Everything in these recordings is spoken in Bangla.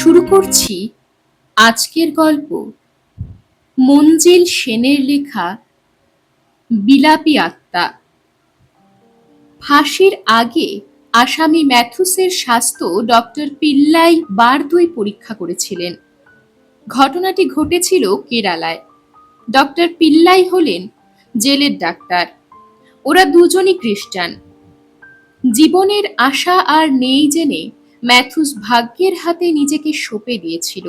শুরু করছি আজকের গল্প। মঞ্জিল সেনের লেখা বিলাপী আত্মা। ফাঁসির আগে আসামি ম্যাথুসের স্বাস্থ্য ডক্টর পিল্লাই বার ২ পরীক্ষা করেছিলেন। ঘটনাটি ঘটেছিল কেরালায়। ডক্টর পিল্লাই হলেন জেলের ডাক্তার। ওরা দুজনই খ্রিস্টান। জীবনের আশা আর নেই জেনে ম্যাথুস ভাগ্যের হাতে নিজেকে সঁপে দিয়েছিল।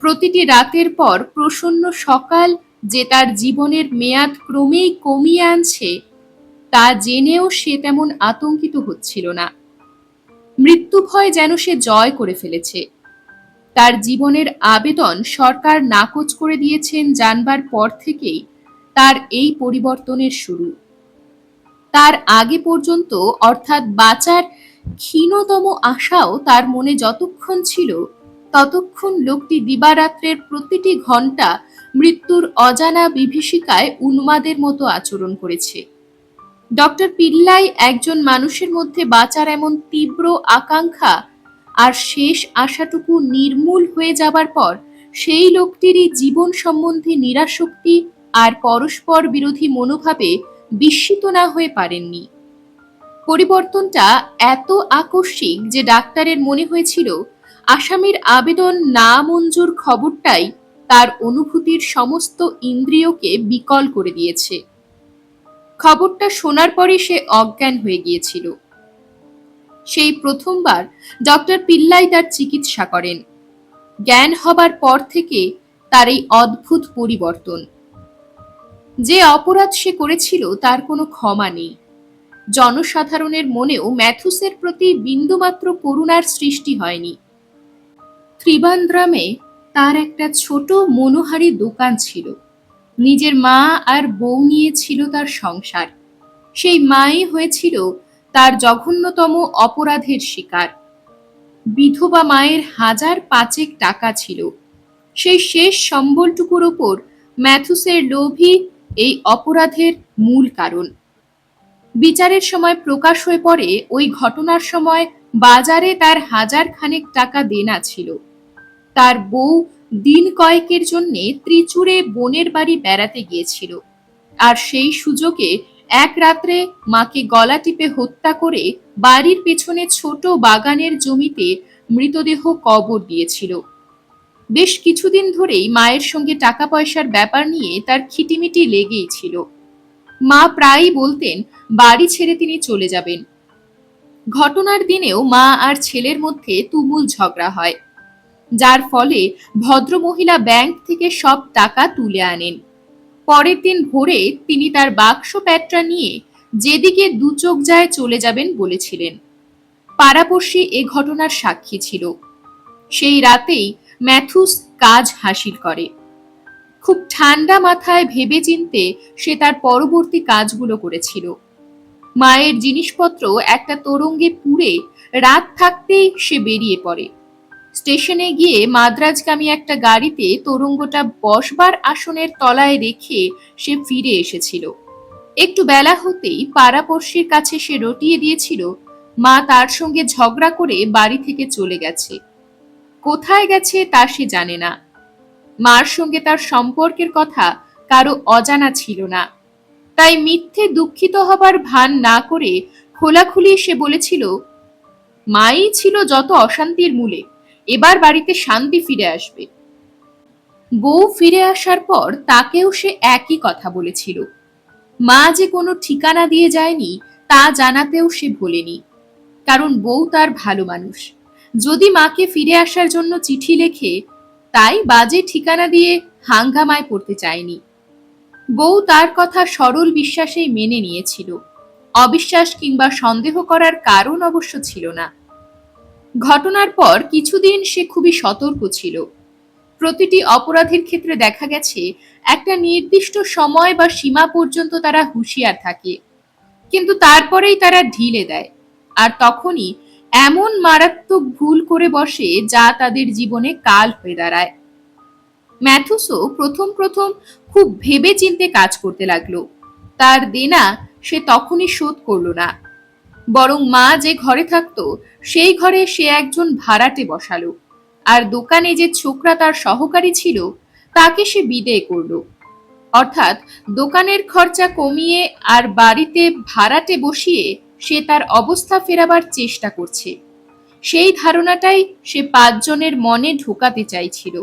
প্রতিটি রাতের পর প্রসন্ন সকাল যে তার জীবনের মেয়াদ ক্রমেই কমিয়ে আনছে তা জেনেও সে তেমন আতঙ্কিত হচ্ছিল না। মৃত্যু ভয় যেন সে জয় করে ফেলেছে। তার জীবনের আবেদন সরকার নাকচ করে দিয়েছেন জানবার পর থেকেই তার এই পরিবর্তনের শুরু। তার আগে পর্যন্ত অর্থাৎ বাঁচার ক্ষীণতম আশাও তার মনে যতক্ষণ ছিল ততক্ষণ লোকটি দিবারাত্রের প্রতিটি ঘন্টা মৃত্যুর অজানা বিভীষিকায় উন্মাদের মতো আচরণ করেছে। ডক্টর পিল্লাই একজন মানুষের মধ্যে বাঁচার এমন তীব্র আকাঙ্ক্ষা আর শেষ আশাটুকু নির্মূল হয়ে যাবার পর সেই লোকটিরই জীবন সম্বন্ধে নিরাসক্তি আর পরস্পর বিরোধী মনোভাবে বিস্মিত না হয়ে পারেননি। পরিবর্তনটা এত আকস্মিক যে ডাক্তারের মনে হয়েছিল আসামির আবেদন না মঞ্জুর খবরটাই তার অনুভূতির সমস্ত ইন্দ্রিয়কে বিকল করে দিয়েছে। খবরটা শোনার পরে সে অজ্ঞান হয়ে গিয়েছিল। সেই প্রথমবার ডক্টর পিল্লাই তার চিকিৎসা করেন। জ্ঞান হবার পর থেকে তার এই অদ্ভুত পরিবর্তন। যে অপরাধ সে করেছিল তার কোনো ক্ষমা নেই। জনসাধারণের মনেও ম্যাথুসের প্রতি বিন্দুমাত্র করুণার সৃষ্টি হয়নি। ত্রিবান্দ্রামে তার একটা ছোট মনোহারী দোকান ছিল। নিজের মা আর বউ নিয়ে ছিল তার সংসার। সেই মাই হয়েছিল তার জঘন্যতম অপরাধের শিকার। বিধবা মায়ের ১,৫০০ টাকা ছিল। সেই শেষ সম্বলটুকুর ওপর ম্যাথুসের লোভই এই অপরাধের মূল কারণ। বিচারের সময় প্রকাশ হয়ে পড়ে ওই ঘটনার সময় বাজারে তার ১,০০০ টাকা দেনা ছিল। তার বউ দিন কয়েকের জন্যে ত্রিচুরে বোনের বাড়ি বেড়াতে গিয়েছিল, আর সেই সুযোগে এক রাত্রে মাকে গলা টিপে হত্যা করে বাড়ির পেছনে ছোট বাগানের জমিতে মৃতদেহ কবর দিয়েছিল। বেশ কিছুদিন ধরেই মায়ের সঙ্গে টাকা পয়সার ব্যাপার নিয়ে তার খিটিমিটি লেগেই ছিল। মা প্রায়ই বলতেন বাড়ি ছেড়ে তিনি চলে যাবেন। ঘটনার দিনেও মা আর ছেলের মধ্যে তুমুল ঝগড়া হয়, যার ফলে ভদ্রমহিলা ব্যাংক থেকে সব টাকা তুলে আনেন। পরের দিন ভোরে তিনি তার বাক্স প্যাটরা নিয়ে যেদিকে দু চোখ যায় চলে যাবেন বলেছিলেন। পাড়াপড়শি এ ঘটনার সাক্ষী ছিল। সেই রাতেই ম্যাথুস কাজ হাসিল করে। খুব ঠান্ডা মাথায় ভেবে চিনতে সে তার পরবর্তী কাজগুলো করেছিল। মায়ের জিনিসপত্র একটা তোরঙ্গে পুড়ে রাত থাকতেই সে বেরিয়ে পড়ে। স্টেশনে গিয়ে মাদ্রাজগামী একটা গাড়িতে তোরঙ্গটা বসবার আসনের তলায় রেখে সে ফিরে এসেছিল। একটু বেলা হতেই পাড়াপড়শির কাছে সে রটিয়ে দিয়েছিল মা তার সঙ্গে ঝগড়া করে বাড়ি থেকে চলে গেছে। কোথায় গেছে তা সে জানে না। মার সঙ্গে তার সম্পর্কের কথা কারো অজানা ছিল না। তাই মিথ্যে দুঃখিত হবার ভান না করে খোলাখুলি সে বলেছিল, মাই ছিল যত অশান্তির মূলে, এবার বাড়িতে শান্তি ফিরে আসবে। বউ ফিরে আসার পর তাকেও সে একই কথা বলেছিল। মা যে কোনো ঠিকানা দিয়ে যায়নি তা জানাতেও সে ভোলেনি, কারণ বউ তার ভালো মানুষ। যদি মাকে ফিরে আসার জন্য চিঠি লেখে তাই বাজে ঠিকানা দিয়ে হাঙ্গামায় পড়তে চায়নি। বউ তার কথা সরল বিশ্বাসেই মেনে নিয়েছিল। অবিশ্বাস কিংবা সন্দেহ করার কারণ অবশ্য ছিল না। ঘটনার পর কিছুদিন সে খুবই সতর্ক ছিল। প্রতিটি অপরাধের ক্ষেত্রে দেখা গেছে একটা নির্দিষ্ট সময় বা সীমা পর্যন্ত তারা হুঁশিয়ার থাকে, কিন্তু তারপরেই তারা ঢিলে দেয়, আর তখনই এমন মারাত্মক ভুল করে বসে যা তাদের জীবনে কাল হয়ে দাঁড়ায়। ম্যাথুসও প্রথম প্রথম খুব ভেবে চিন্তে কাজ করতে লাগলো। তার দেনা সে তখনই শোধ করলো না, বরং মা যে ঘরে থাকতো সেই ঘরে সে একজন ভাড়াটে বসালো, আর দোকানে যে ছোকরা তার সহকারী ছিল তাকে সে বিদেয় করল। অর্থাৎ দোকানের খরচা কমিয়ে আর বাড়িতে ভাড়াটে বসিয়ে সে তার অবস্থা ফেরাবার চেষ্টা করছে, সেই ধারণাটাই সে ৫ জনের মনে ঢোকাতে চাইছিল।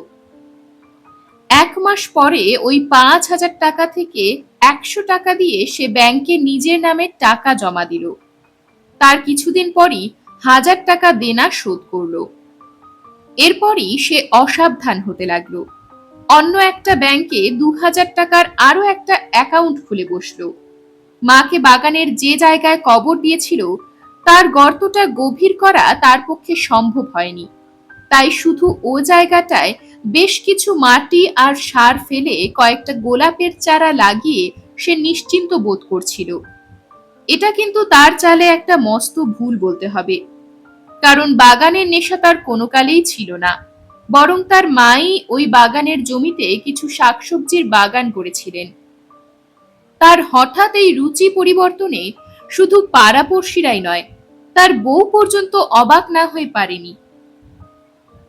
১ মাস পরে ওই ৫,০০০ টাকা থেকে ১০০ টাকা দিয়ে সে ব্যাংকে নিজের নামে টাকা জমা দিল। তার কিছুদিন পরই ১,০০০ টাকা দেনা শোধ করলো। এরপরই সে অসাবধান হতে লাগলো। অন্য একটা ব্যাংকে ২,০০০ টাকার আরো একটা অ্যাকাউন্ট খুলে বসলো। মাকে বাগানের যে জায়গায় কবর দিয়েছিল তার গর্তটা গভীর করা তার পক্ষে সম্ভব হয়নি, তাই শুধু ও জায়গাটায় বেশ কিছু মাটি আর সার ফেলে কয়েকটা গোলাপের চারা লাগিয়ে সে নিশ্চিন্ত বোধ করছিল। এটা কিন্তু তার চালে একটা মস্ত ভুল বলতে হবে, কারণ বাগানের নেশা তার কোনো কালেই ছিল না, বরং তার মাই ওই বাগানের জমিতে কিছু শাকসবজির বাগান করেছিলেন। তার হঠাৎ এই রুচি পরিবর্তনে শুধু পাড়াপড়শিরাই নয়, তার বউ পর্যন্ত অবাক না হয়ে পারেনি।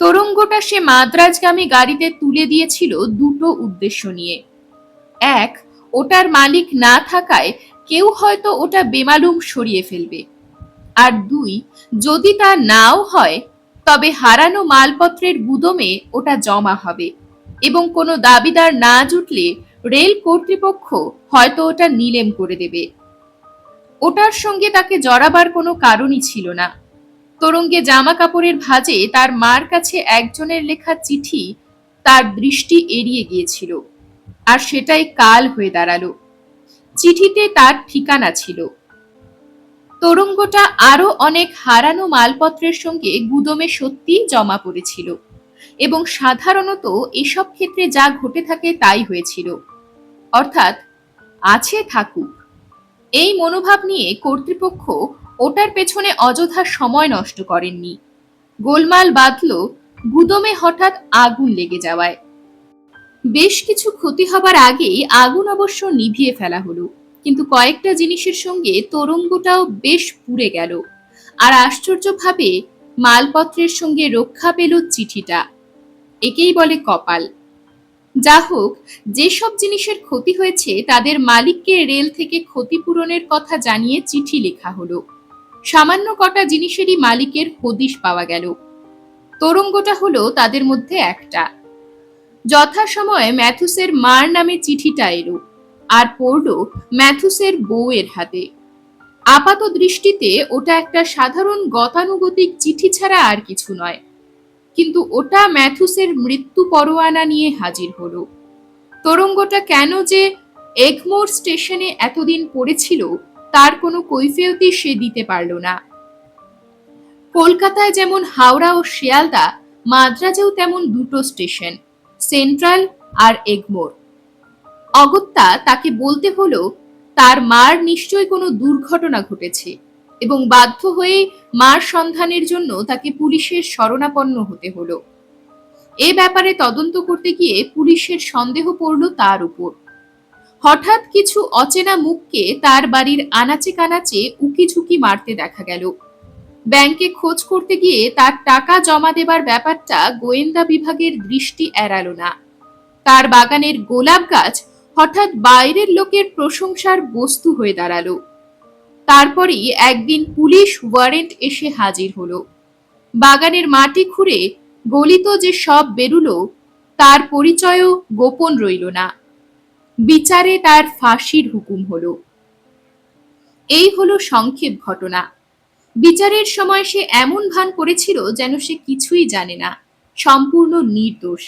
তোরঙ্গটা সে মাদ্রাজগামী গাড়িতে তুলে দিয়েছিল দুটো উদ্দেশ্য নিয়ে। এক, ওটার মালিক না থাকায় কেউ হয়তো ওটা বেমালুম সরিয়ে ফেলবে। আর দুই, যদি তা নাও হয় তবে হারানো মালপত্রের গুদমে ওটা জমা হবে এবং কোনো দাবিদার না জুটলে রেল কর্তৃপক্ষ হয়তো ওটা নিলেম করে দেবে। ওটার সঙ্গে তাকে জড়াবার কোনো কারণই ছিল না। তোরঙ্গে জামা কাপড়ের ভাঁজে তার মার কাছে একজনের লেখা চিঠি তার দৃষ্টি এড়িয়ে গিয়েছিল, আর সেটাই কাল হয়ে দাঁড়ালো। চিঠিতে তার ঠিকানা ছিল। তোরঙ্গটা আরো অনেক হারানো মালপত্রের সঙ্গে গুদমে সত্যিই জমা পড়েছিল, এবং সাধারণত এসব ক্ষেত্রে যা ঘটে থাকে তাই হয়েছিল, অর্থাৎ আছে থাকুক। এই মনোভাব নিয়ে কর্তৃপক্ষ ওটার পেছনে অযথা সময় নষ্ট করেননি। গোলমাল বাঁধল গুদমে হঠাৎ আগুন লেগে যাওয়ায়। বেশ কিছু ক্ষতি হবার আগেই আগুন অবশ্য নিভিয়ে ফেলা হলো, কিন্তু কয়েকটা জিনিসের সঙ্গে তোরঙ্গটাও বেশ পুড়ে গেল। আর আশ্চর্যভাবে মালপত্রের সঙ্গে রক্ষা পেল চিঠিটা। একেই বলে কপাল। যা হোক, যেসব জিনিসের ক্ষতি হয়েছে তাদের মালিককে রেল থেকে ক্ষতিপূরণের কথা জানিয়ে চিঠি লেখা হলো। সামান্য কটা জিনিসেরই মালিকের হদিশ পাওয়া গেল। তোরঙ্গটা হলো তাদের মধ্যে একটা। যথাসময়ে ম্যাথুসের মার নামে চিঠিটা এলো, আর পড়ল ম্যাথুসের বউয়ের হাতে। আপাত দৃষ্টিতে ওটা একটা সাধারণ গতানুগতিক চিঠি ছাড়া আর কিছু নয়, কিন্তু ওটা ম্যাথুসের মৃত্যু পরোয়ানা নিয়ে হাজির হলো। তোরঙ্গটা কেন যে এগমোর স্টেশনে এতদিন পড়েছিল তার কোনো কৈফিয়তই সে দিতে পারল না। কলকাতায় যেমন হাওড়া ও শিয়ালদা, মাদ্রাজেও তেমন দুটো স্টেশন, সেন্ট্রাল আর এগমোর। অগত্যা তাকে বলতে হলো তার মার নিশ্চয় কোনো দুর্ঘটনা ঘটেছে, এবং বাধ্য হয়ে মার সন্ধানের জন্য তাকে পুলিশের শরণাপন্ন হতে হলো। এ ব্যাপারে তদন্ত করতে গিয়ে পুলিশের সন্দেহ পড়ল তার উপর। হঠাৎ কিছু অচেনা মুখকে তার বাড়ির আনাচে কানাচে উকিঝুঁকি মারতে দেখা গেল। ব্যাংকে খোঁজ করতে গিয়ে তার টাকা জমা দেবার ব্যাপারটা গোয়েন্দা বিভাগের দৃষ্টি এড়ালো না। তার বাগানের গোলাপ গাছ হঠাৎ বাইরের লোকের প্রশংসার বস্তু হয়ে দাঁড়ালো। তারপরই একদিন পুলিশ ওয়ারেন্ট এসে হাজির হলো। বাগানের মাটি খুঁড়ে গলিত যে সব বেরুলো তার পরিচয়ও গোপন রইল না। বিচারে তার ফাঁসির হুকুম হলো। এই হলো সংক্ষেপ ঘটনা। বিচারের সময় সে এমন ভান করেছিল যেন সে কিছুই জানে না, সম্পূর্ণ নির্দোষ।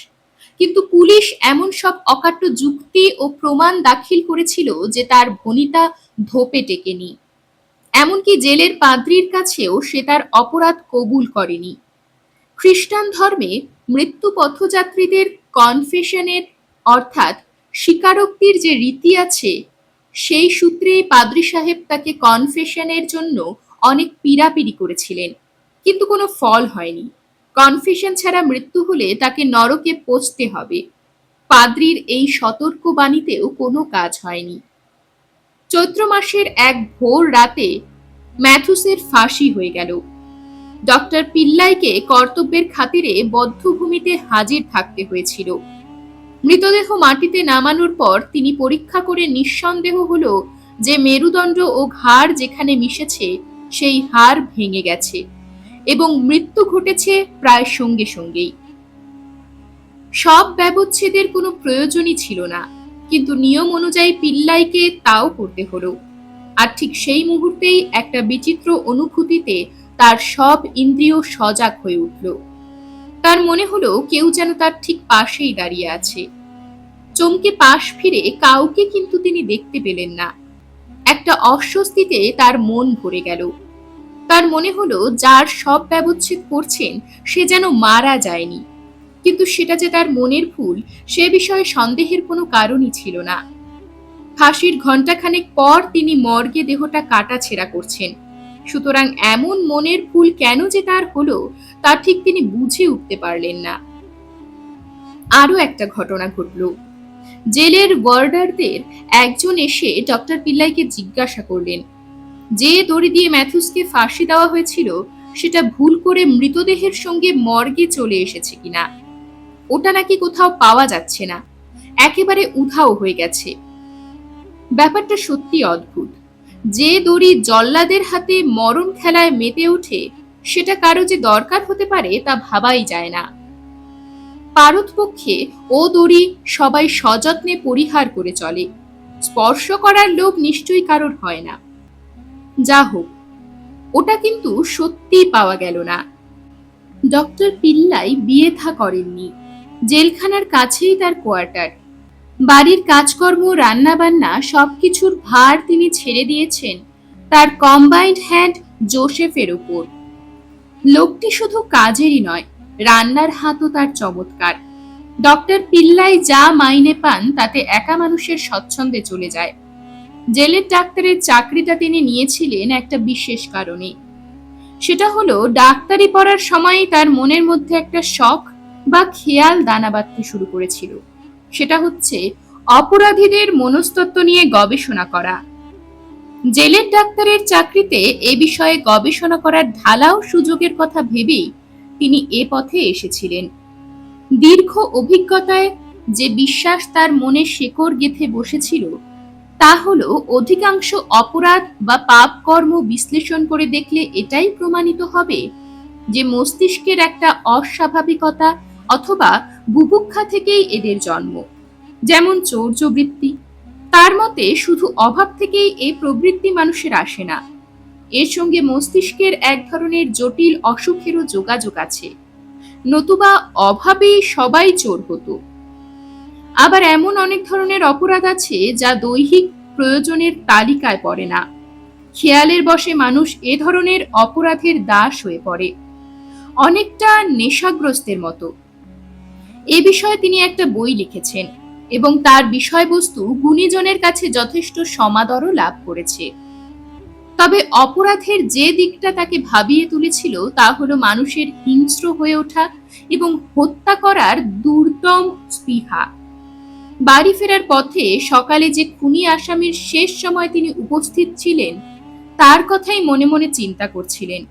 কিন্তু পুলিশ এমন সব অকাট্য যুক্তি ও প্রমাণ দাখিল করেছিল যে তার ভনিতা ধোপে টেকেনি। এমনকি জেলের পাদ্রির কাছেও সে তার অপরাধ কবুল করেনি। খ্রিস্টান ধর্মে মৃত্যু পথযাত্রীদের কনফেশনের অর্থাৎ স্বীকারোক্তির যে রীতি আছে, সেই সূত্রে পাদ্রী সাহেব তাকে কনফেশনের জন্য অনেক পীড়াপিড়ি করেছিলেন, কিন্তু কোনো ফল হয়নি। কনফেশন ছাড়া মৃত্যু হলে তাকে নরকে পচতে হবে। পাদ্রির এই সতর্ক বাণীতেও কোনো কাজ হয়নি। চৈত্র মাসের এক ভোর রাতে ম্যাথুসের ফাঁসি হয়ে গেল। ডক্টর পিল্লাইকে কর্তব্যের খাতিরে বধ্যভূমিতে হাজির থাকতে হয়েছিল। মৃতদেহ মাটিতে নামানোর পর তিনি পরীক্ষা করে নিঃসন্দেহ হলো যে মেরুদণ্ড ও ঘাড় যেখানে মিশেছে সেই হাড় ভেঙে গেছে এবং মৃত্যু ঘটেছে প্রায় সঙ্গে সঙ্গেই। সব ব্যবচ্ছেদের কোনো প্রয়োজনই ছিল না, কিন্তু নিয়ম অনুযায়ী পিল্লাইকে তাও করতে হলো। আর ঠিক সেই মুহূর্তেই একটা বিচিত্র অনুভূতিতে তার সব ইন্দ্রিয় সজাগ হয়ে উঠল। তার মনে হলো কেউ যেন তার ঠিক পাশেই দাঁড়িয়ে আছে। চমকে পাশ ফিরে কাউকে কিন্তু তিনি দেখতে পেলেন না। একটা অস্বস্তিতে তার মন ভরে গেল। তার মনে হলো যার সব ব্যবচ্ছেদ করছেন সে যেন মারা যায়নি, কিন্তু সেটা যে তার মনের ভুল সে বিষয়ে সন্দেহের কোনো কারণই ছিল না। ফাঁসির ঘণ্টাখানেক পর তিনি মর্গে দেহটা কাটাছেঁড়া করছেন, সুতরাং এমন মনের ভুল কেন যে তার হলো তা ঠিক তিনি বুঝে উঠতে পারলেন না। আরো একটা ঘটনা ঘটল। জেলের ওয়ার্ডারদের একজন এসে ডক্টর পিল্লাইকে জিজ্ঞাসা করলেন, যে দড়ি দিয়ে ম্যাথিউসকে ফাঁসি দেওয়া হয়েছিল সেটা ভুল করে মৃতদেহের সঙ্গে মর্গে চলে এসেছে কিনা। ওটা নাকি কোথাও পাওয়া যাচ্ছে না, একেবারে উধাও হয়ে গেছে। ব্যাপারটা সত্যি অদ্ভুত। যে দড়ি জল্লাদের হাতে মরণ খেলায় মেতে ওঠে সেটা কারো যে দরকার হতে পারে তা ভাবাই যায় না। পারতপক্ষে ও দড়ি সবাই সযত্নে পরিহার করে চলে, স্পর্শ করার লোভ নিশ্চয়ই কারোর হয় না। যা হোক, ওটা কিন্তু সত্যি পাওয়া গেল না। ডক্টর পিল্লাই বিয়ে থা করেননি। জেলখানার কাছেই তার কোয়ার্টার। বাড়ির কাজকর্ম, রান্না বান্না সবকিছুর ভার তিনি ছেড়ে দিয়েছেন তার কম্বাইন্ড হ্যান্ড জোসেফের উপর। লোকটি শুধু কাজেরই নয়, রান্নার হাতও তার চমৎকার। ডক্টর পিল্লাই যা মাইনে পান তাতে একা মানুষের স্বচ্ছন্দে চলে যায়। জেলের ডাক্তারের চাকরিটা তিনি নিয়েছিলেন একটা বিশেষ কারণে। সেটা হলো ডাক্তারি পড়ার সময়ই তার মনের মধ্যে একটা শখ বা খেয়াল দানা বাঁধতে শুরু করেছিল। সেটা হচ্ছে অপরাধীদের মনস্তত্ত্ব নিয়ে গবেষণা করা। জেলের ডাক্তারের চাকরিতে এ বিষয়ে গবেষণা করার ঢালাও সুযোগের কথা ভেবেই তিনি এ পথে এসেছিলেন। দীর্ঘ অভিজ্ঞতায় যে বিশ্বাস তার মনে শেকড় গেঁথে বসেছিল তা হলো অধিকাংশ অপরাধ বা পাপ কর্ম বিশ্লেষণ করে দেখলে এটাই প্রমাণিত হবে যে মস্তিষ্কের একটা অস্বাভাবিকতা অথবা বুভুক্ষা থেকেই এদের জন্ম। যেমন চৌর্যবৃত্তি, তার মতে শুধু অভাব থেকেই এই প্রবৃত্তি মানুষের আসে না, এর সঙ্গে মস্তিষ্কের এক ধরনের জটিল অসুখেরও যোগাযোগ আছে, নতুবা অভাবেই সবাই চোর হতো। আবার এমন অনেক ধরনের অপরাধ আছে যা দৈহিক প্রয়োজনের তালিকায় পড়ে না। খেয়ালের বশে মানুষ এ ধরনের অপরাধের দাস হয়ে পড়ে, অনেকটা নেশাগ্রস্তের মতো। এ বিষয়ে তিনি একটা বই লিখেছেন এবং তার বিষয়বস্তু গুণীজনের কাছে যথেষ্ট সমাদরও লাভ করেছে। তবে অপরাধের যে দিকটা তাকে ভাবিয়ে তুলেছিল তা হলো মানুষের হিংস্র হয়ে ওঠা এবং হত্যা করার দুর্দম স্পৃহা। বাড়ি ফেরার পথে সকালে যে খুনি আসামির শেষ সময় তিনি উপস্থিত ছিলেন তার কথাই মনে মনে চিন্তা করছিলেন।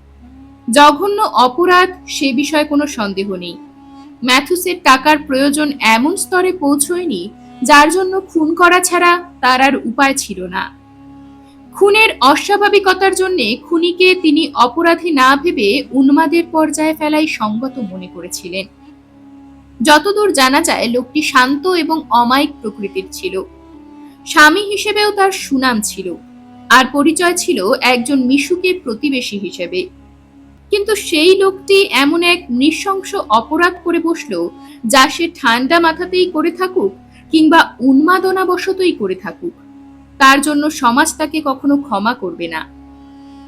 জঘন্য অপরাধ সে বিষয়ে কোনো সন্দেহ নেই। ম্যাথিউসের টাকার প্রয়োজন এমন স্তরে পৌঁছয়নি যার জন্য খুন করা ছাড়া তার আর উপায় ছিল না। খুনের অস্বাভাবিকতার জন্য খুনিকে তিনি অপরাধী না ভেবে উন্মাদের পর্যায়ে ফেলাই সঙ্গত মনে করেছিলেন। যতদূর জানা যায় লোকটি শান্ত এবং অমায়িক প্রকৃতির ছিল। স্বামী হিসেবেও তার সুনাম ছিল, আর পরিচয় ছিল একজন মিশুকে প্রতিবেশী হিসেবে। কিন্তু সেই লোকটি এমন এক নৃশংস অপরাধ করে বসল যা সে ঠান্ডা মাথাতেই করে থাকুক কিংবা উন্মাদনাবশতই করে থাকুক, তার জন্য সমাজ তাকে কখনো ক্ষমা করবে না।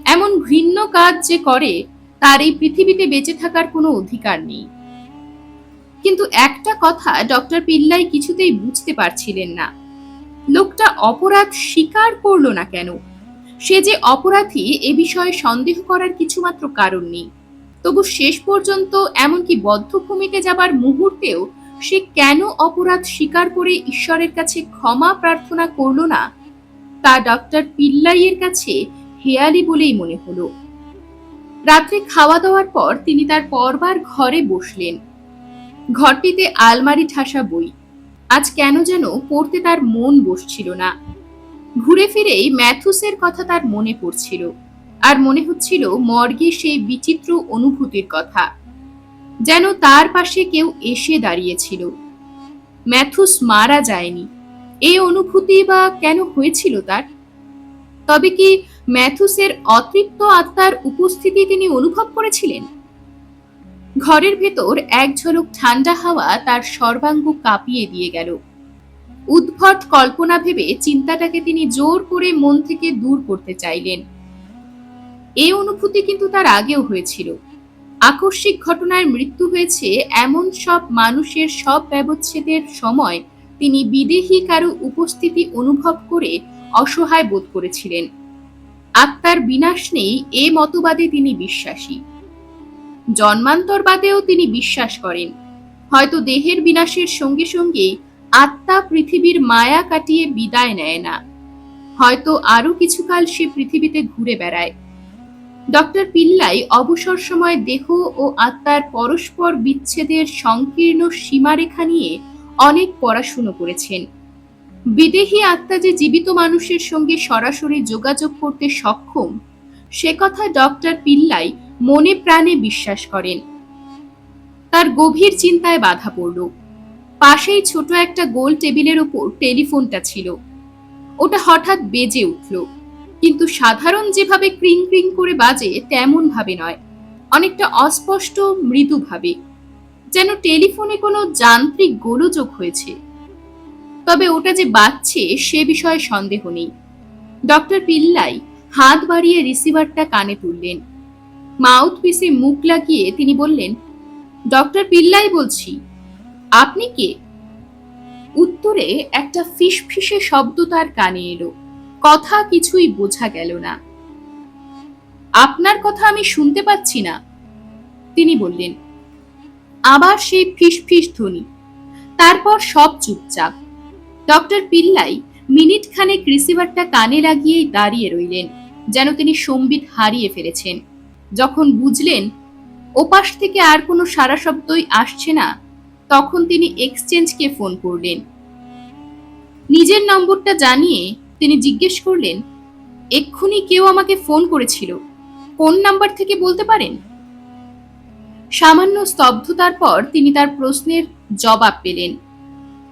এমন ঘৃণ্য কাজ যে করে তার এই পৃথিবীতে বেঁচে থাকার কোনো অধিকার নেই। কিন্তু একটা কথা ডক্টর পিল্লাই কিছুতেই বুঝতে পারছিলেন না, লোকটা অপরাধ স্বীকার করলো না কেন? সে যে অপরাধী এ বিষয়ে সন্দেহ করার কিছুমাত্র কারণ নেই, তবু শেষ পর্যন্ত এমনকি বদ্ধভূমিতে যাবার মুহূর্তেও সে কেন অপরাধ স্বীকার করে ঈশ্বরের কাছে ক্ষমা প্রার্থনা করলো না তা ডক্টর পিল্লাইয়ের কাছে হেয়ালি বলেই মনে হলো। রাত্রে খাওয়া দাওয়ার পর তিনি তার পড়বার ঘরে বসলেন। ঘরটিতে আলমারি ঠাসা বই। আজ কেন যেন পড়তে তার মন বসছিল না। ঘুরে ফিরেই ম্যাথুসের কথা তার মনে পড়ছিল, আর মনে হচ্ছিল মর্গে সেই বিচিত্র অনুভূতির কথা, যেন তার পাশে কেউ এসে দাঁড়িয়েছিল। ম্যাথুস মারা যায়নি, এই অনুভূতি বা কেন হয়েছিল তার? তবে কি ম্যাথুসের অতৃপ্ত আত্মার উপস্থিতি তিনি অনুভব করেছিলেন? ঘরের ভেতর এক ঝলক ঠান্ডা হাওয়া তার সর্বাঙ্গ কাঁপিয়ে দিয়ে গেল। উদ্ভট কল্পনা ভেবে চিন্তাটাকে তিনি জোর করে মন থেকে দূর করতে চাইলেন। এই অনুভূতি কিন্তু তার আগেও হয়েছিল। আকস্মিক ঘটনায় মৃত্যু হয়েছে এমন সব মানুষের সব ব্যবচ্ছেদের সময় তিনি বিদেহী কারো উপস্থিতি অনুভব করে অসহায় বোধ করেছিলেন। আত্মার বিনাশ নেই এ মতবাদে তিনি বিশ্বাসী। জন্মান্তরবাদেও তিনি বিশ্বাস করেন। হয়তো দেহের বিনাশের সঙ্গে সঙ্গে আত্মা পৃথিবীর মায়া কাটিয়ে বিদায় নেয় না, হয়তো আরো কিছুকাল সে পৃথিবীতে ঘুরে বেড়ায়। ডক্টর পিল্লাই অবসর সময় দেহ ও আত্মার পরস্পর বিচ্ছেদের সংকীর্ণ সীমারেখা নিয়ে অনেক পড়াশুনো করেছেন। বিদেহী আত্মা যে জীবিত মানুষের সঙ্গে সরাসরি যোগাযোগ করতে সক্ষম, সে কথা ডক্টর পিল্লাই মনে প্রাণে বিশ্বাস করেন। তার গভীর চিন্তায় বাধা পড়ল। পাশেই ছোট একটা গোল টেবিলের উপর টেলিফোনটা ছিল। ওটা হঠাৎ বেজে উঠল, কিন্তু সাধারণ যেভাবে ক্রিং ক্রিং করে বাজে তেমন ভাবে নয়, অনেকটা অস্পষ্ট মৃদু ভাবে, যেন টেলিফোনে কোনো যান্ত্রিক গোলযোগ হয়েছে। তবে ওটা যে বাজছে সে বিষয়ে সন্দেহ নেই। ডক্টর পিল্লাই হাত বাড়িয়ে রিসিভারটা কানে তুললেন। মাউথ পিসে মুখ লাগিয়ে তিনি বললেন, ডক্টর পিল্লাই বলছি, আপনি কে? উত্তরে একটা ফিসফিসে শব্দ তার কানে এলো। কথা কিছুই বোঝা গেল না। আপনার কথা আমি শুনতে পাচ্ছি না, তিনি বললেন। আবার সেই ফিসফিস ধ্বনি, তারপর সব চুপচাপ। ডক্টর পিল্লাই মিনিট খানেক রিসিভারটা কানে লাগিয়েই দাঁড়িয়ে রইলেন, যেন তিনি সম্বিত হারিয়ে ফেলেছেন। যখন বুঝলেন ওপাশ থেকে আর কোনো সারা শব্দই আসছে না, তখন তিনি এক্সচেঞ্জকে ফোন করলেন। নিজের নম্বরটা জানিয়ে তিনি জিজ্ঞেস করলেন, এক্ষুনি কেউ আমাকে ফোন করেছিল, কোন নাম্বার থেকে বলতে পারেন? সামান্য স্তব্ধতার পর তিনি তার প্রশ্নের জবাব পেলেন।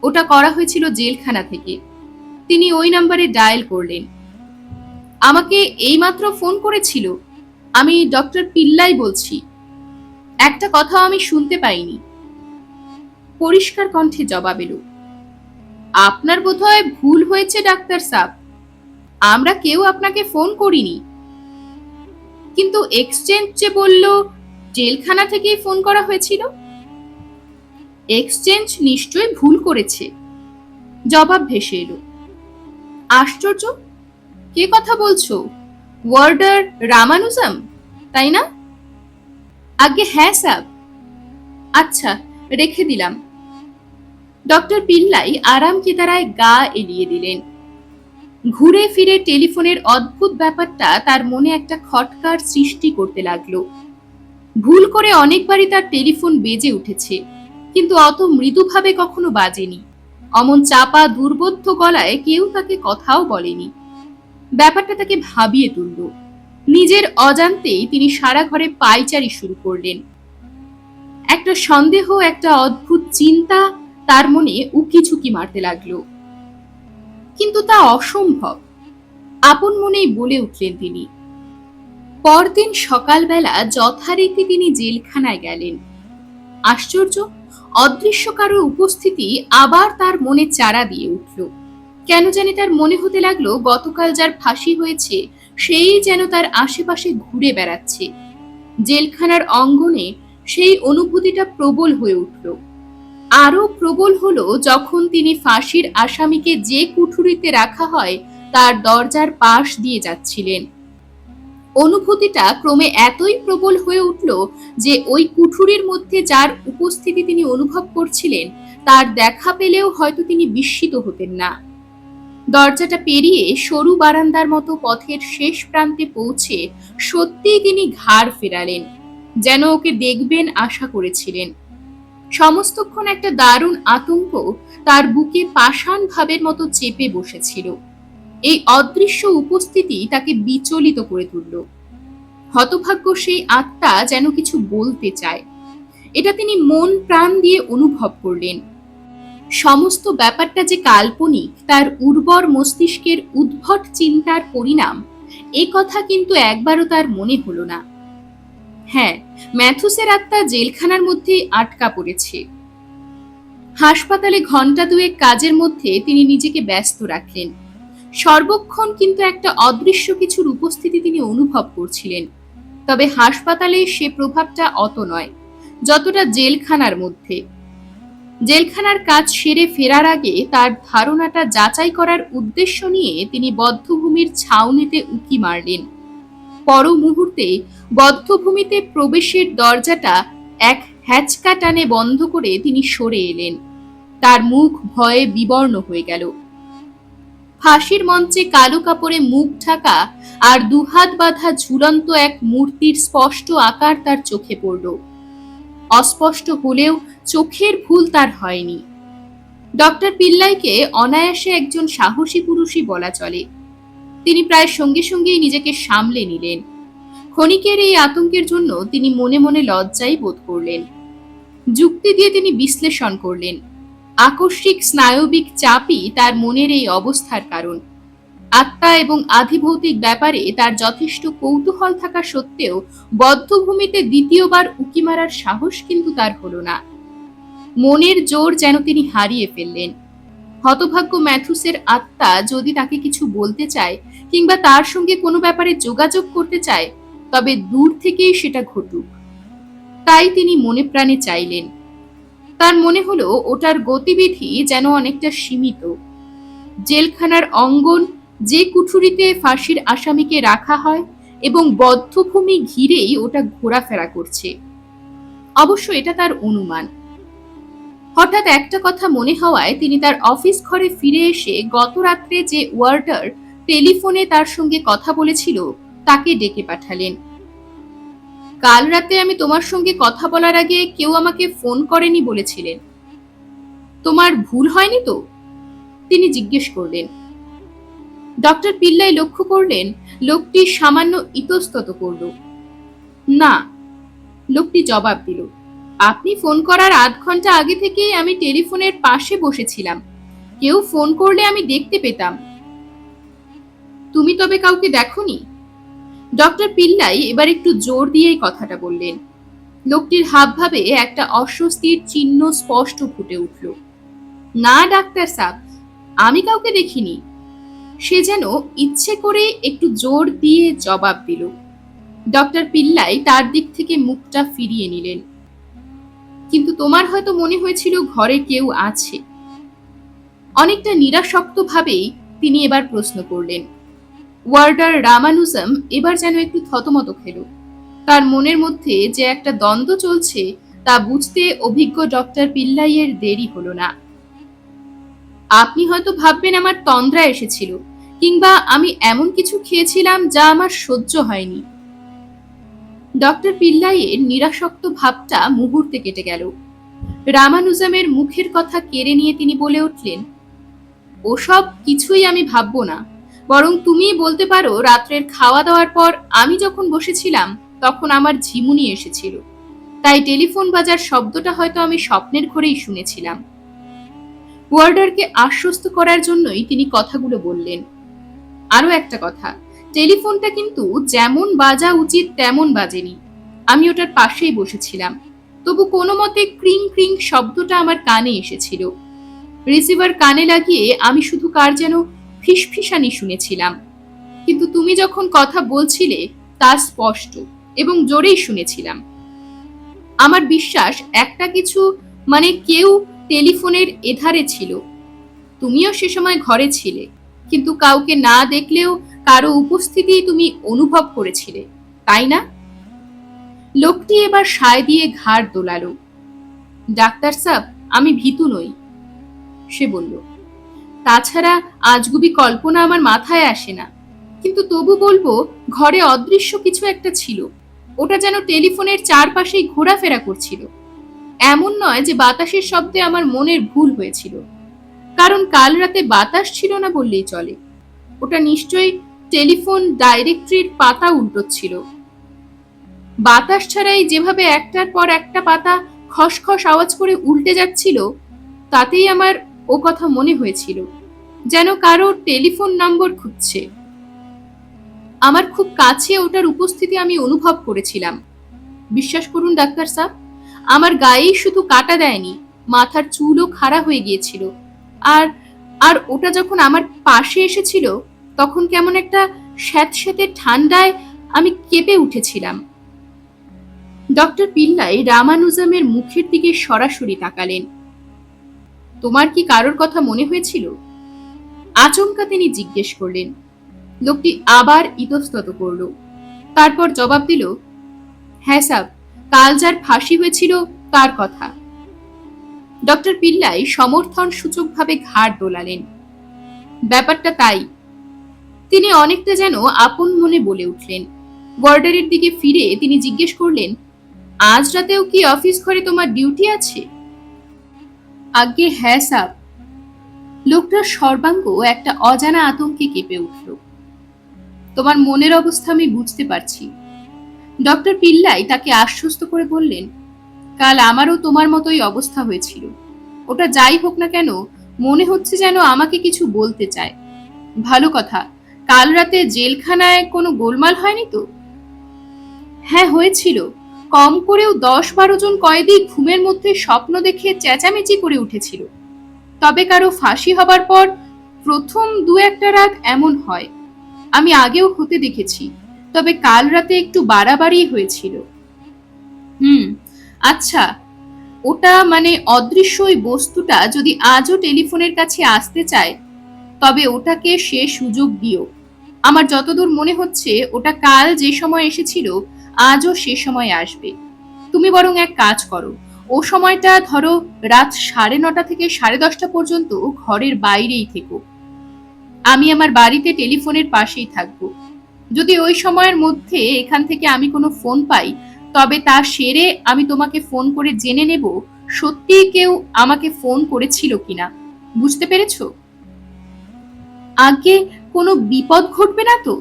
ওটা করা হয়েছিল জেলখানা থেকে। তিনি ওই নাম্বারে ডায়াল করলেন। আমাকে এইমাত্র ফোন করেছিল, আমি ডক্টর পিল্লাই বলছি। একটা কথাও আমি শুনতে পাইনি। পরিষ্কার কণ্ঠে জবাব এলো, আপনার বোধহয় ভুল হয়েছে ডাক্তার সাহেব, আমরা কেউ আপনাকে ফোন করিনি। কিন্তু এক্সচেঞ্জ যে বলল জেলখানা থেকেই ফোন করা হয়েছিল। এক্সচেঞ্জ নিশ্চয়ই ভুল করেছে, জবাব ভেসে এলো। আশ্চর্য, কে কথা বলছো? ওয়ার্ডার রামানুজম, তাই না? আগে হ্যাঁ স্যার। আচ্ছা, রেখে দিলাম। ডক্টর পিল্লাই আরাম কেদারায় গা এলিয়ে দিলেন। ঘুরে ফিরে টেলিফোনের অদ্ভুত ব্যাপারটা তার মনে একটা খটকার সৃষ্টি করতে লাগলো। ভুল করে অনেকবারই তার টেলিফোন বেজে উঠেছে, কিন্তু অত মৃদুভাবে কখনো বাজেনি। অমন চাপা দুর্বোধ্য গলায় কেউ তাকে কথাও বলেনি। ব্যাপারটা তাকে ভাবিয়ে তুলল। নিজের অজান্তেই তিনি সারা ঘরে পায়চারি শুরু করলেন। একটা সন্দেহ, একটা অদ্ভুত চিন্তা তার মনে উকিঝুঁকি মারতে লাগলো। কিন্তু তা অসম্ভব, আপন মনেই বলে উঠলেন তিনি। পরদিন সকালবেলা যথারীতি তিনি জেলখানায় গেলেন। আশ্চর্য, অদৃশ্য কারোর উপস্থিতি আবার তার মনে চারা দিয়ে উঠল। কেন জানি তার মনে হতে লাগলো গতকাল যার ফাঁসি হয়েছে সেই যেন তার আশেপাশে ঘুরে বেড়াচ্ছে। জেলখানার অঙ্গনে সেই অনুভূতিটা প্রবল হয়ে উঠল। আরো প্রবল হলো যখন তিনি ফাঁসির আসামিকে যে কুঠুরিতে রাখা হয় তার দরজার পাশ দিয়ে যাচ্ছিলেন। অনুভূতিটা ক্রমে এতই প্রবল হয়ে উঠল যে ওই কুঠুরির মধ্যে যার উপস্থিতি তিনি অনুভব করছিলেন তার দেখা পেলেও হয়তো তিনি বিস্মিত হতেন না। দরজাটা পেরিয়ে সরু বারান্দার মতো পথের শেষ প্রান্তে পৌঁছে সত্যিই তিনি ঘাড় ফেরালেন, যেন ওকে দেখবেন আশা করেছিলেন। সমস্তক্ষণ একটা দারুণ আতঙ্ক তার বুকে পাষাণ ভাবের মতো চেপে বসেছিল। এই অদৃশ্য উপস্থিতি তাকে বিচলিত করে তুলল। হতভাগ্য সেই আত্মা যেন কিছু বলতে চায়, এটা তিনি মন প্রাণ দিয়ে অনুভব করলেন। সমস্ত ব্যাপারটা যে কাল্পনিক, তার উর্বর মস্তিষ্কের উদ্ভট চিন্তার পরিণাম, এ কথা কিন্তু একবারও তার মনে হলো না। হ্যাঁ, ম্যাথুসের আত্মা জেলখানার মধ্যে আটকা পড়েছে। হাসপাতালে ঘন্টা দুয়েক কাজের মধ্যে তিনি নিজেকে ব্যস্ত রাখলেন। সর্বক্ষণ কিন্তু একটা অদৃশ্য কিছুর উপস্থিতি তিনি অনুভব করছিলেন। তবে হাসপাতালে সে প্রভাবটা অত নয় যতটা জেলখানার মধ্যে। জেলখানার কাজ সেরে ফেরার আগে তার ধারণাটা যাচাই করার উদ্দেশ্য নিয়ে তিনি বদ্ধভূমির ছাউনিতে উঁকি মারলেন। পর মুহূর্তে বদ্ধভূমিতে প্রবেশের দরজাটা এক হ্যাচকা টানে বন্ধ করে তিনি সরে এলেন। তার মুখ ভয়ে বিবর্ণ হয়ে গেল। ফাঁসির মঞ্চে কালো কাপড়ে মুখ ঢাকা আর দুহাত বাঁধা ঝুলন্ত এক মূর্তির স্পষ্ট আকার তার চোখে পড়ল। অস্পষ্ট হলেও চোখের ভুল তার হয়নি। ডক্টর পিল্লাইকে অনায়াসে একজন সাহসী পুরুষই বলা চলে। তিনি প্রায় সঙ্গে সঙ্গেই নিজেকে সামলে নিলেন। ক্ষণিকের এই আতঙ্কের জন্য তিনি মনে মনে লজ্জাই বোধ করলেন। যুক্তি দিয়ে তিনি বিশ্লেষণ করলেন, আকস্মিক স্নায়বিক চাপই তার মনের এই অবস্থার কারণ। আত্মা এবং আধিভৌতিক ব্যাপারে তার যথেষ্ট কৌতূহল থাকা সত্ত্বেও বদ্ধভূমিতে দ্বিতীয়বার উঁকি মারার সাহস কিন্তু তার হলো না। মনের জোর যেন তিনি হারিয়ে ফেললেন। হতভাগ্য ম্যাথুসের আত্মা যদি তাকে কিছু বলতে চায় কিংবা তার সঙ্গে কোনো ব্যাপারে যোগাযোগ করতে চায়, তবে দূর থেকেই সেটা ঘটুক। তাই তিনি মনে প্রাণে চাইলেন। তার মনে হলো ওটার গতিবিধি যেন অনেকটা সীমিত। জেলখানার অঙ্গন, যে কুঠুরিতে ফাঁসির আসামিকে রাখা হয়, এবং বদ্ধভূমি ঘিরেই ওটা ঘোরাফেরা করছে। অবশ্য এটা তার অনুমান। হঠাৎ একটা কথা মনে হওয়ায় তিনি তার অফিস ঘরে ফিরে এসে গত রাত্রে যে ওয়ার্ডার টেলিফোনে তার সঙ্গে কথা বলেছিল তাকে ডেকে পাঠালেন। কাল রাতে আমি তোমার সঙ্গে কথা বলার আগে কেউ আমাকে ফোন করেনি বলেছিলেন। তোমার ভুল হয়নি তো? তিনি জিজ্ঞেস করলেন। ডক্টর পিল্লাই লক্ষ্য করলেন লোকটি সামান্য ইতস্তত করল। না, লোকটি জবাব দিল। আপনি ফোন করার আধ ঘন্টা আগে থেকেই আমি টেলিফোনের পাশে বসেছিলাম। কেউ ফোন করলে আমি দেখতে পেতাম। তুমি তবে কাউকে দেখোনি? ডক্টর পিল্লাই এবার একটু জোর দিয়েই কথাটা বললেন। লোকটির হাবভাবে একটা অস্বস্তির চিহ্ন স্পষ্ট ফুটে উঠল। না ডাক্তার সাহেব, আমি কাউকে দেখিনি। সে যেন ইচ্ছে করে একটু জোর দিয়ে জবাব দিল। ডক্টর পিল্লাই তার দিক থেকে মুখটা ফিরিয়ে নিলেন। কিন্তু তোমার হয়তো মনে হয়েছিল ঘরে কেউ আছে। অনেকটা নিরাসক্ত ভাবেই তিনি এবার প্রশ্ন করলেন। ওয়ার্ডার রামানুজম এবার যেন একটু থতমত খেল। তার মনের মধ্যে যে একটা দ্বন্দ্ব চলছে তা বুঝতে অভিজ্ঞ ডক্টর পিল্লাইয়ের দেরি হলো না। আপনি হয়তো ভাববেন আমার তন্দ্রা এসেছিল, কিংবা আমি এমন কিছু খেয়েছিলাম যা আমার সহ্য হয়নি। ডক্টর পিল্লাইয়ের নিরাসক্ত ভাবটা মুহূর্তে কেটে গেল। রামানুজমের মুখের কথা কেড়ে নিয়ে তিনি বলে উঠলেন, ওসব কিছুই আমি ভাববো না। বরং তুমি বলতে পারো, রাত্রের খাওয়া দাওয়ার পর আমি যখন বসেছিলাম তখন আমার ঝিমুনি এসেছিল। তাই টেলিফোন বাজার শব্দটা হয়তো আমি স্বপ্নের ঘরেই শুনেছিলাম। ওয়ার্ডারকে আশ্বস্ত করার জন্যই তিনি কথাগুলো বললেন। আরো একটা কথা, টেলিফোনটা কিন্তু যেমন বাজা উচিত তেমন বাজেনি। আমি ওটার পাশেই বসেছিলাম, তবু কোনো মতে ক্রিং ক্রিং শব্দটা আমার কানে এসেছিল। রিসিভার কানে লাগিয়ে আমি শুধু কার যেন ফিসফিসানি শুনেছিলাম। কিন্তু তুমি যখন কথা বলছিলে তা স্পষ্ট এবং জোরেই শুনেছিলাম। আমার বিশ্বাস একটা কিছু, মানে কেউ টেলিফোনের এধারে ছিল। তুমিও সে সময় ঘরে ছিলে, কিন্তু কাউকে না দেখলেও কারো উপস্থিতি তুমি অনুভব করেছিলে, তাই না? লোকটি এবার সায় দিয়ে ঘাড় দোলালো। ডাক্তার সাহেব, আমি ভীতু নই, সে বলল। তাছাড়া আজগুবি কল্পনা আমার মাথায় আসে না, কিন্তু তবু বলবো ঘরে অদৃশ্য কিছু একটা ছিল। ওটা যেন টেলিফোনের চারপাশেই ঘোরাফেরা করছিল। এমন নয় যে বাতাসের শব্দে আমার মনের ভুল হয়েছিল, কারণ কাল রাতে বাতাস ছিল না বললেই চলে। ওটা নিশ্চয়ই টেলিফোন ডাইরেক্টরির পাতা উল্টোচ্ছিল। বাতাস ছাড়াই যেভাবে একটার পর একটা পাতা খসখস আওয়াজ করে উল্টে যাচ্ছিল, তাতেই আমার ও কথা মনে হয়েছিল, যেন কারো টেলিফোন নম্বর খুঁজছে। আমার খুব কাছে ওটার উপস্থিতি আমি অনুভব করেছিলাম। বিশ্বাস করুন ডাক্তার সাহেব, আমার গায়েই শুধু কাটা দেয়নি, মাথার চুলও খাড়া হয়ে গিয়েছিল। আর আর ওটা যখন আমার পাশে এসেছিল, তখন কেমন একটা স্যাঁতস্যাঁতে ঠান্ডায় আমি কেঁপে উঠেছিলাম। ডক্টর পিল্লাই রামানুজামের মুখের দিকে সরাসরি তাকালেন। তোমার কি কারোর কথা মনে হয়েছিল? আচমকা তিনি জিজ্ঞেস করলেন। লোকটি আবার ইতস্তত করল, তারপর জবাব দিল, হ্যাঁ সাব, কাল যার ফাঁসি হয়েছিল তার কথা। ডক্টর পিল্লাই সমর্থন সূচকভাবে ঘাড় দোলালেন। ব্যাপারটা তাই। তিনি অনেকটা যেন আপন মনে বলে উঠলেন। ওয়ার্ডারের দিকে ফিরে তিনি জিজ্ঞেস করলেন, আজ রাতেও কি অফিস ঘরে তোমার ডিউটি আছে? আজ্ঞে হ্যাঁ সাব। লোকটার সর্বাঙ্গ একটা অজানা আতঙ্কে কেঁপে উঠল। তোমার মনের অবস্থা আমি বুঝতে পারছি। ডক্টর পিল্লাই তাকে আশ্বস্ত করে বললেন, কাল আমারও তোমার মতোই অবস্থা হয়েছিল। ওটা যাই হোক না কেন, মনে হচ্ছে যেন আমাকে কিছু বলতে চায়। ভালো কথা, কাল রাতে জেলখানায় কোনো গোলমাল হয়নি তো? হ্যাঁ হয়েছিল। কম করেও 10-12 জন কয়েদি ঘুমের মধ্যে স্বপ্ন দেখে চেঁচামেচি করে উঠেছিল। তবে কারো ফাঁসি হবার পর প্রথম 2-1টা রাত এমন হয়। আমি আগেও হতে দেখেছি, তবে কাল রাতে একটু বাড়াবাড়ি হয়েছিল। আচ্ছা, ওটা মানে অদৃশ্য ওই বস্তুটা যদি আজও টেলিফোনের কাছে আসতে চায়, তবে ওটাকে সে সুযোগ দিও। আমার যতদূর মনে হচ্ছে ওটা কাল যে সময় এসেছিল আজও সে সময় আসবে। তুমি বরং এক কাজ করো, ও সময়টা ধরো রাত 9:30 থেকে 10:30 পর্যন্ত ঘরের বাইরেই থেকো। আমি আমার বাড়িতে টেলিফোনের পাশেই থাকবো। যদি ওই সময়ের মধ্যে এখান থেকে আমি কোনো ফোন পাই, তবে তা সেরে আমি তোমাকে ফোন করে জেনে নেব সত্যিই কেউ আমাকে ফোন করেছিল কিনা। বুঝতে পেরেছো? আগে কোনো বিপদ ঘটবে না তো?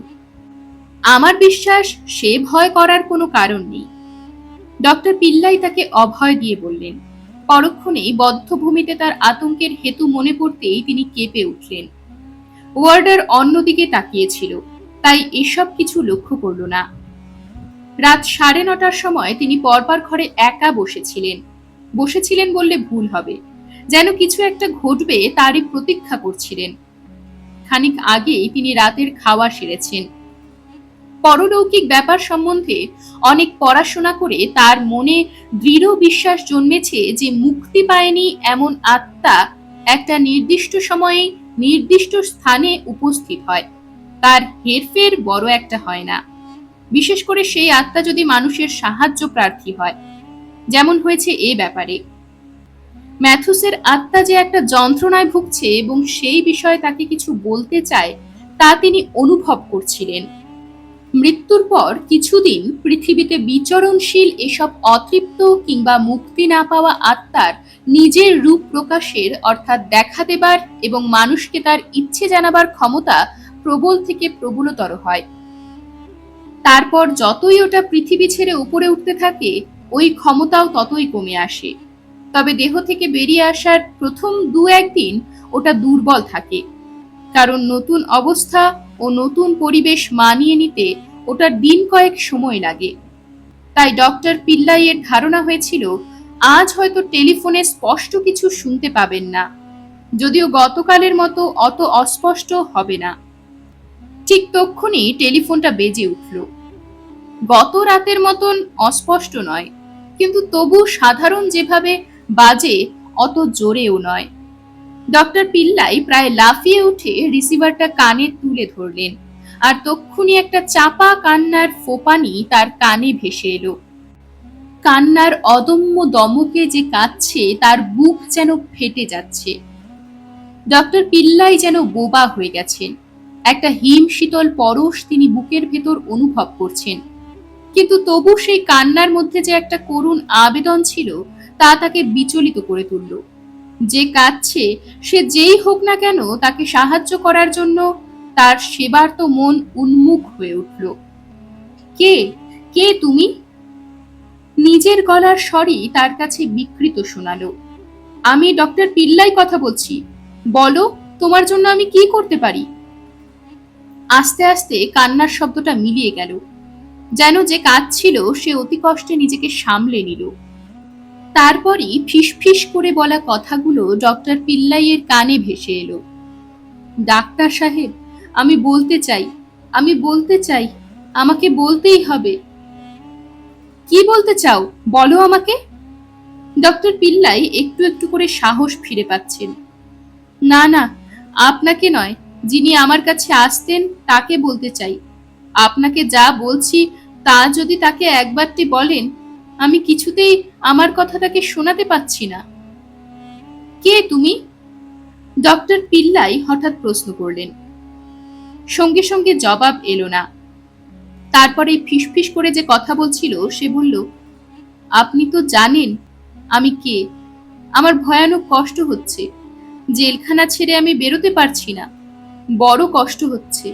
আমার বিশ্বাস সে ভয় করার কোনো কারণ নেই। ডক্টর পিল্লাই তাকে অভয় দিয়ে বললেন। পরক্ষণেই বদ্ধভূমিতে তার আতঙ্কের হেতু মনে পড়তেই তিনি কেঁপে উঠলেন। ওয়ার্ডার অন্যদিকে তাকিয়েছিল, তাই এসব কিছু লক্ষ্য করল না। রাত 9:30টার সময় তিনি পরপার ঘরে একা বসেছিলেন বললে ভুল হবে, যেন কিছু একটা ঘটবে তারই প্রতীক্ষা করছিলেন। খানিক আগেই তিনি রাতের খাওয়া সেরেছেন। পরলৌকিক ব্যাপার সম্বন্ধে অনেক পড়াশোনা করে তার মনে দৃঢ় বিশ্বাস জন্মেছে যে মুক্তি পায়নি এমন আত্মা একটা নির্দিষ্ট সময়ে নির্দিষ্ট স্থানে উপস্থিত হয়, তার হেরফের বড় একটা হয় না। বিশেষ করে সেই আত্মা যদি মানুষের সাহায্য প্রার্থী হয়, যেমন হয়েছে এ ব্যাপারে। ম্যাথুসের আত্মা যে একটা যন্ত্রণায় ভুগছে এবং সেই বিষয়ে তাকে কিছু বলতে চায়, তা তিনি অনুভব করছিলেন। মৃত্যুর পর কিছুদিন পৃথিবীতে বিচরণশীল এসব অতৃপ্ত কিংবা মুক্তি না পাওয়া আত্মার নিজের রূপ প্রকাশের অর্থাৎ দেখা দেবার এবং মানুষকে তার ইচ্ছে জানাবার ক্ষমতা প্রবল থেকে প্রবলতর হয়। তারপর যতই ওটা পৃথিবী ছেড়ে উপরে উঠতে থাকে, ওই ক্ষমতাও ততই কমে আসে। তবে দেহ থেকে বেরিয়ে আসার প্রথম 2-1 দিন ওটা দুর্বল থাকে, কারণ নতুন অবস্থা ও নতুন পরিবেশ মানিয়ে নিতে ওটার দিন কয়েক সময় লাগে। তাই ডক্টর পিল্লাইয়ের ধারণা হয়েছিল আজ হয়তো টেলিফোনে স্পষ্ট কিছু শুনতে পাবেন না, যদিও গতকালের মতো অত অস্পষ্ট হবে না। ঠিক তক্ষুনি টেলিফোনটা বেজে উঠল। গত রাতের মতন অস্পষ্ট নয়, কিন্তু তবু সাধারণ যেভাবে বাজে অত জোরেও নয়। ডক্টর পিল্লাই প্রায় লাফিয়ে উঠে রিসিভারটা কানে তুলে ধরলেন, আর তক্ষুনি একটা চাপা কান্নার ফোঁপানি তার কানে ভেসে এলো। কান্নার অদম্য দমকে যে কাঁদছে, তার বুক যেন ফেটে যাচ্ছে। ডক্টর পিল্লাই যেন বোবা হয়ে গেছেন। একটা হিম শীতল পরশ তিনি বুকের ভেতর অনুভব করছেন, কিন্তু তবু সেই কান্নার মধ্যে যে একটা করুণ আবেদন ছিল তা তাকে বিচলিত করে তুলল। যে কাঁদছে সে যেই হোক না কেন তাকে সাহায্য করার জন্য তার সেবার তো মন উন্মুখ হয়ে উঠল। কে কে তুমি? নিজের গলার স্বরই তার কাছে বিকৃত শোনালো। আমি ডক্টর পিল্লাই কথা বলছি, বলো তোমার জন্য আমি কি করতে পারি? আস্তে আস্তে কান্নার শব্দটা মিলিয়ে গেল, যেন যে কাঁদছিল সে অতি কষ্টে নিজেকে সামলে নিল। তারপরই ফিসফিস করে বলা কথাগুলো ডক্টর পিল্লাইয়ের কানে ভেসে এলো। ডাক্তার সাহেব, আমি বলতে চাই, আমি বলতে চাই, আমাকে বলতেই হবে। কি বলতে চাও, বলো আমাকে। ডক্টর পিল্লাই একটু একটু করে সাহস ফিরে পাচ্ছেন। না না, আপনাকে নয়, যিনি আমার কাছে আসতেন তাকে বলতে চাই। আপনাকে যা বলছি তা যদি তাকে একবারটি বলেন, আমি কিছুতেই আমার কথাটাকে শোনাতে পাচ্ছি না। কে তুমি? ডক্টর পিল্লাই হঠাৎ প্রশ্ন করলেন। সঙ্গে সঙ্গে জবাব এলো না। তারপরে ফিসফিস করে যে কথা বলছিল সে বলল, আপনি তো জানেন আমি কে। আমার ভয়ানক কষ্ট হচ্ছে, জেলখানা ছেড়ে আমি বেরোতে পারছি না, বড় কষ্ট হচ্ছে।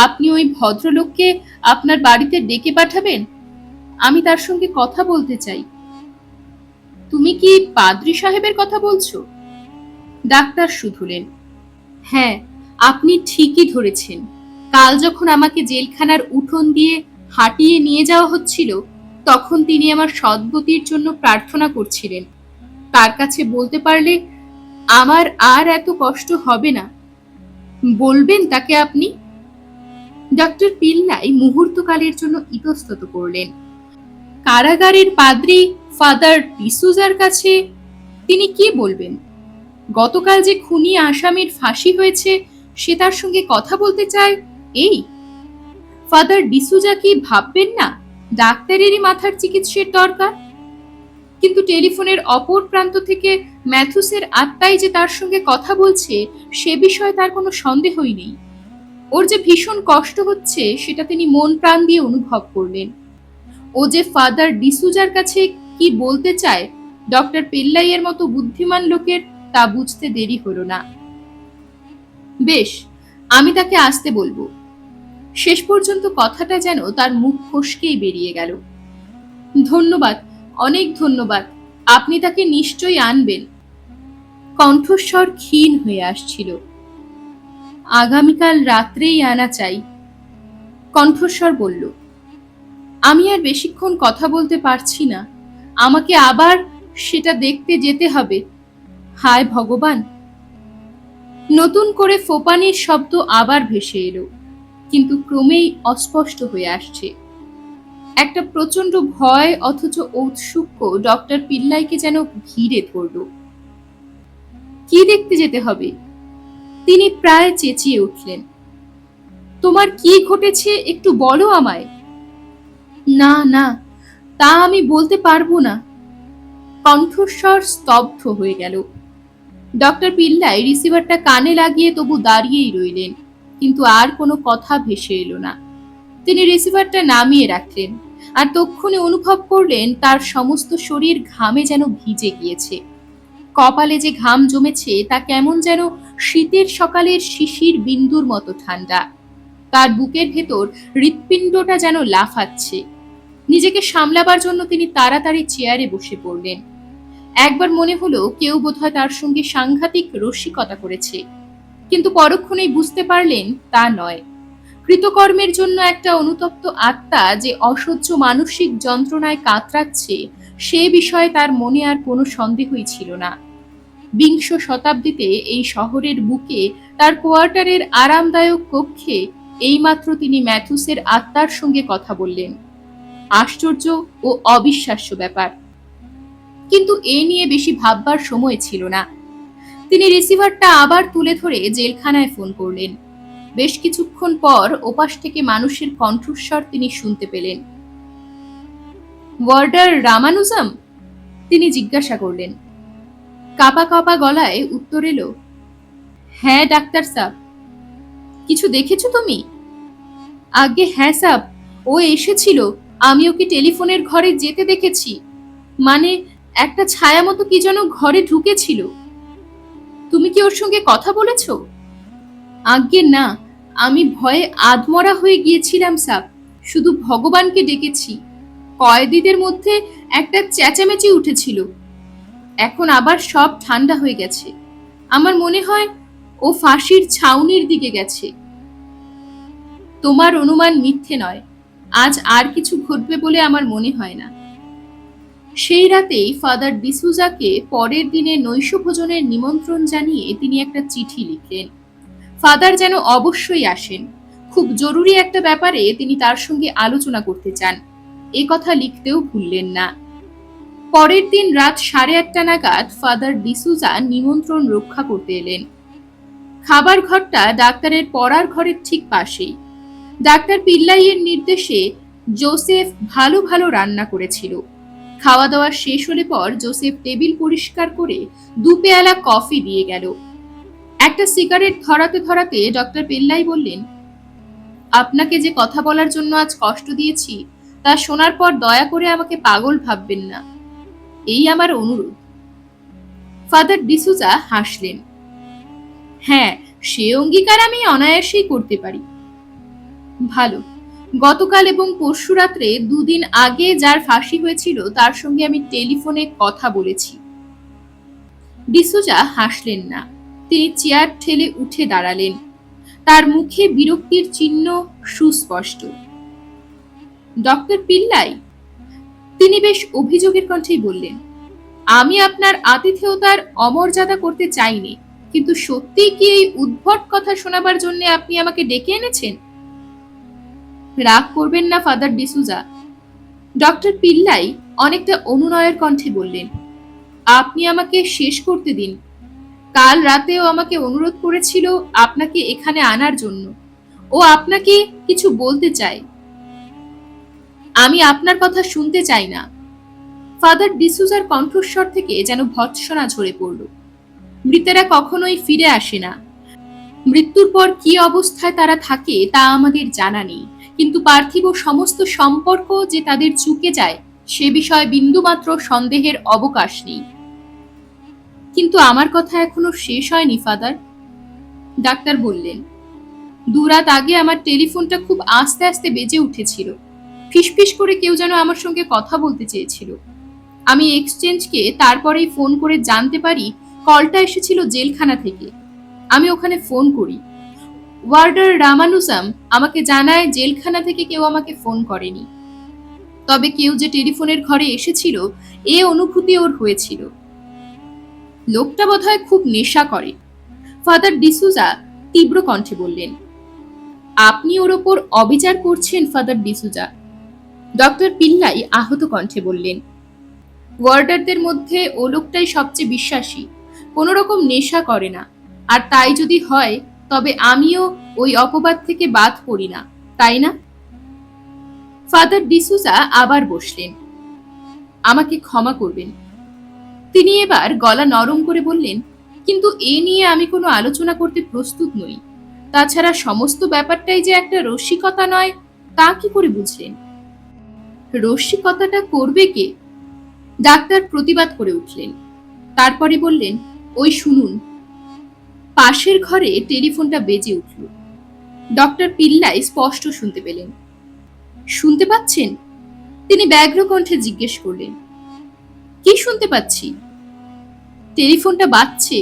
আপনি ওই ভদ্রলোককে আপনার বাড়িতে ডেকে পাঠাবেন, আমি তার সঙ্গে কথা বলতে চাই। তুমি কি পাদ্রী সাহেবের কথা বলছো? ডাক্তার শুধুলেন, হ্যাঁ, আপনি ঠিকই ধরেছেন। কাল যখন আমাকে জেলখানার উঠোন দিয়ে হাঁটিয়ে নিয়ে যাওয়া হচ্ছিল, তখন তিনি আমার সদ্গতির জন্য প্রার্থনা করছিলেন। তার কাছে বলতে পারলে আমার আর এত কষ্ট হবে না। বলবেন তাকে আপনি? ডক্টর পিল্লাই মুহূর্তকালের জন্য ইতস্তত করলেন। কারাগারের পাদ্রী ফাদার ডিসুজার কাছে তিনি কি বলবেন? গতকাল যে খুনি আসামির ফাঁসি হয়েছে সে তার সঙ্গে কথা বলতে চায়, এই? ফাদার ডিসুজা কি ভাববেন না ডাক্তারেরই মাথার চিকিৎসার দরকার? কিন্তু টেলিফোনের অপর প্রান্ত থেকে ম্যাথুসের আত্মাই যে তার সঙ্গে কথা বলছে সে বিষয়ে তার কোনো সন্দেহই নেই। ওর যে ভীষণ কষ্ট হচ্ছে সেটা তিনি মন প্রাণ দিয়ে অনুভব করলেন। ও যে ফাদার ডিসুজার কাছে কি বলতে চায় ডক্টর পেল্লাইয়ের মতো বুদ্ধিমান লোকের তা বুঝতে দেরি হলো না। বেশ, আমি তাকে আসতে বলবো। শেষ পর্যন্ত কথাটা যেন তার মুখ ফসকেই বেরিয়ে গেল। ধন্যবাদ, অনেক ধন্যবাদ, আপনি তাকে নিশ্চয়ই আনবেন। কণ্ঠস্বর ক্ষীণ হয়ে আসছিল। আগামীকাল রাত্রেই আনা চাই, কণ্ঠস্বর বলল। আমি আর বেশিক্ষণ কথা বলতে পারছি না, আমাকে আবার সেটা দেখতে যেতে হবে। হায় ভগবান! নতুন করে ফোপানির শব্দ আবার ভেসে এলো, কিন্তু ক্রমেই অস্পষ্ট হয়ে আসছে। একটা প্রচন্ড ভয় অথচ ঔৎসুক্য ডক্টর পিল্লাইকে যেন ঘিরে ধরল। কি দেখতে যেতে হবে? তিনি প্রায় চেঁচিয়ে উঠলেন। তোমার কি ঘটেছে একটু বলো আমায়। না না, তা আমি বলতে পারবো না। কণ্ঠস্বর স্তব্ধ হয়ে গেল। ডক্টর পিল্লাই রিসিভারটা কানে লাগিয়ে তবু দাঁড়িয়েই রইলেন, কিন্তু আর কোনো কথা ভেসে এলো না। তিনি রিসিভারটা নামিয়ে রাখলেন, আর তক্ষুনি অনুভব করলেন তার সমস্ত শরীর ঘামে যেন ভিজে গিয়েছে। কপালে যে ঘাম জমেছে তা কেমন যেন শীতের সকালের শিশির বিন্দুর মতো ঠান্ডা। তার বুকের ভেতর হৃৎপিণ্ডটা যেন লাফাচ্ছে। নিজেকে সামলাবার জন্য তিনি তাড়াতাড়ি চেয়ারে বসে পড়লেন। একবার মনে হলো কেউ বোধহয় তার সঙ্গে সাংঘাতিক রসিকতা করেছে, কিন্তু পরক্ষণেই বুঝতে পারলেন তা নয়। কৃতকর্মের জন্য একটা অনুতপ্ত আত্মা যে অসহ্য মানসিক যন্ত্রণায় কাতরাচ্ছে সে বিষয়ে তার মনে আর কোনো সন্দেহই ছিল না। বিংশ শতাব্দীতে এই শহরের বুকে তার কোয়ার্টারের আরামদায়ক কক্ষে এইমাত্র তিনি ম্যাথুসের আত্মার সঙ্গে কথা বললেন। আশ্চর্য ও অবিশ্বাস্য ব্যাপার, কিন্তু এ নিয়ে বেশি ভাববার সময় ছিল না। তিনি রিসিভারটা আবার তুলে ধরে জেলখানায় ফোন করলেন। বেশ কিছুক্ষণ পর ওপাশ থেকে মানুষের কণ্ঠস্বর তিনি শুনতে পেলেন। ওয়ার্ডার রামানুজম? তিনি জিজ্ঞাসা করলেন। কাঁপা কাঁপা গলায় উত্তর এলো, হ্যাঁ ডাক্তার সাব। কিছু দেখেছো তুমি? আগে হ্যাঁ সাব, ও এসেছিল। আমি ওকে টেলিফোনের ঘরে যেতে দেখেছি। মানে একটা ছায়া মতো কি যেন ঘরে ঢুকেছিল। তুমি কি ওর সঙ্গে কথা বলেছো? আজ্ঞে না, আমি ভয়ে আধমরা হয়ে গিয়েছিলাম সাব। শুধু ভগবানকে ডেকেছি। কয়েদিদের মধ্যে একটা চেঁচামেচি উঠেছিল। এখন আবার সব ঠান্ডা হয়ে গেছে। আমার মনে হয় ও ফাঁসির ছাউনির দিকে গেছে। তোমার অনুমান মিথ্যে নয়। আজ আর কিছু ঘটবে বলে আমার মনে হয় না। সেই রাতেই ফাদার ডিসুজাকে পরের দিনে নৈশভোজনের নিমন্ত্রণ জানিয়ে তিনি একটা চিঠি লিখলেন। ফাদার যেন অবশ্যই আসেন। খুব জরুরি একটা ব্যাপারে তিনি তার সঙ্গে আলোচনা করতে চান। এ কথা লিখতেও ভুললেন না। পরের দিন রাত 1:30 নাগাদ ফাদার ডিসুজা নিমন্ত্রণ রক্ষা করতে এলেন। খাবার ঘরটা ডাক্তারের পড়ার ঘরের ঠিক পাশেই। ডাক্তার পিল্লাইয়ের নির্দেশে জোসেফ ভালো ভালো রান্না করেছিল। খাওয়া দাওয়া শেষ হলে পর জোসেফ টেবিল পরিষ্কার করে 2 পেয়ালা কফি দিয়ে গেল। একটা সিগারেট ধরাতে ধরাতে ডক্টর পিল্লাই বললেন, আপনাকে যে কথা বলার জন্য আজ কষ্ট দিয়েছি তা শোনার পর দয়া করে আমাকে পাগল ভাববেন না। এই আমার অনুরোধ। ফাদার ডিসুজা হাসলেন। হ্যাঁ, সে অঙ্গীকার আমি অনায়াসেই করতে পারি। ভালো। গতকাল এবং পরশু রাত্রে 2 দিন আগে যার ফাঁসি হয়েছিল তার সঙ্গে আমি টেলিফোনে কথা বলেছি। ডিসুজা হাসলেন না। তিনি চেয়ার ঠেলে উঠে দাঁড়ালেন। তার মুখে বিরক্তির চিহ্ন সুস্পষ্ট। ডক্টর পিল্লাই, তিনি বেশ অভিযোগের কণ্ঠেই বললেন, আমি আপনার আতিথেয়তার অমর্যাদা করতে চাইনি, কিন্তু সত্যি কি এই উদ্ভট কথা শোনাবার জন্য আপনি আমাকে ডেকে এনেছেন? রাগ করবেন না ফাদার ডিসুজা। ডক্টর পিল্লাই অনেকটা অনুনয়ের কণ্ঠে বললেন, আপনি আমাকে শেষ করতে দিন। কাল রাতেও আমাকে অনুরোধ করেছিল আপনাকে এখানে আনার জন্য। ও আপনাকে কিছু বলতে চায়। আমি আপনার কথা শুনতে চাই না। ফাদার ডিসুজার কণ্ঠস্বর থেকে যেন ভৎসনা ঝরে পড়ল। মৃতেরা কখনোই ফিরে আসে না। মৃত্যুর পর কি অবস্থায় তারা থাকে তা আমাদের জানা নেই, কিন্তু পার্থিব সমস্ত সম্পর্ক যে তাদের চুকে যায় সে বিষয়ে বিন্দুমাত্র সন্দেহের অবকাশ নেই। কিন্তু আমার কথা এখনো শেষ হয়নি ফাদার। ডাক্তার বললেন, 2 রাত আগে আমার টেলিফোনটা খুব আস্তে আস্তে বেজে উঠেছিল। ফিসফিস করে কেউ যেন আমার সঙ্গে কথা বলতে চেয়েছিল। আমি এক্সচেঞ্জকে তারপরেই ফোন করে জানতে পারি কলটা এসেছিল জেলখানা থেকে। আমি ওখানে ফোন করি। ওয়ার্ডার রামানুজাম আমাকে জানায় জেলখানা থেকে কেউ আমাকে ফোন করেনি। তবে কেউ যে টেলিফোনের ঘরে এসেছিল এ অনুভূতি ওর হয়েছিল। লোকটা বোধহয় খুব নেশা করে। ফাদার ডিসুজা তীব্র কণ্ঠে বললেন, আপনি ওর ওপর অবিচার করছেন ফাদার ডিসুজা। ডক্টর পিল্লাই আহত কণ্ঠে বললেন, ওয়ার্ডারদের মধ্যে ও লোকটাই সবচেয়ে বিশ্বাসী। কোনো রকম নেশা করে না। আর তাই যদি হয় তবে আমিও ওই অপবাদ থেকে বাদ পড়ি না, তাই না? ফাদার ডিসুজা আবার বসলেন। আমাকে ক্ষমা করবেন। তিনি এবার গলা নরম করে বললেন, কিন্তু এ নিয়ে আমি কোনো আলোচনা করতে প্রস্তুত নই। তাছাড়া সমস্ত ব্যাপারটাই যে একটা রসিকতা নয় তা কি করে বুঝলেন? রসিকতাটা করবে কে? ডাক্তার প্রতিবাদ করে উঠলেন। তারপরে বললেন, ওই শুনুন। পাশের ঘরে টেলিফোনটা বেজে উঠল। ডক্টর পিল্লাই স্পষ্ট শুনতে পেলেন। শুনতে পাচ্ছেন? তিনি ব্যগ্র কণ্ঠে জিজ্ঞেস করলেন। কি শুনতে পাচ্ছি? টেলিফোনটা বাজছে।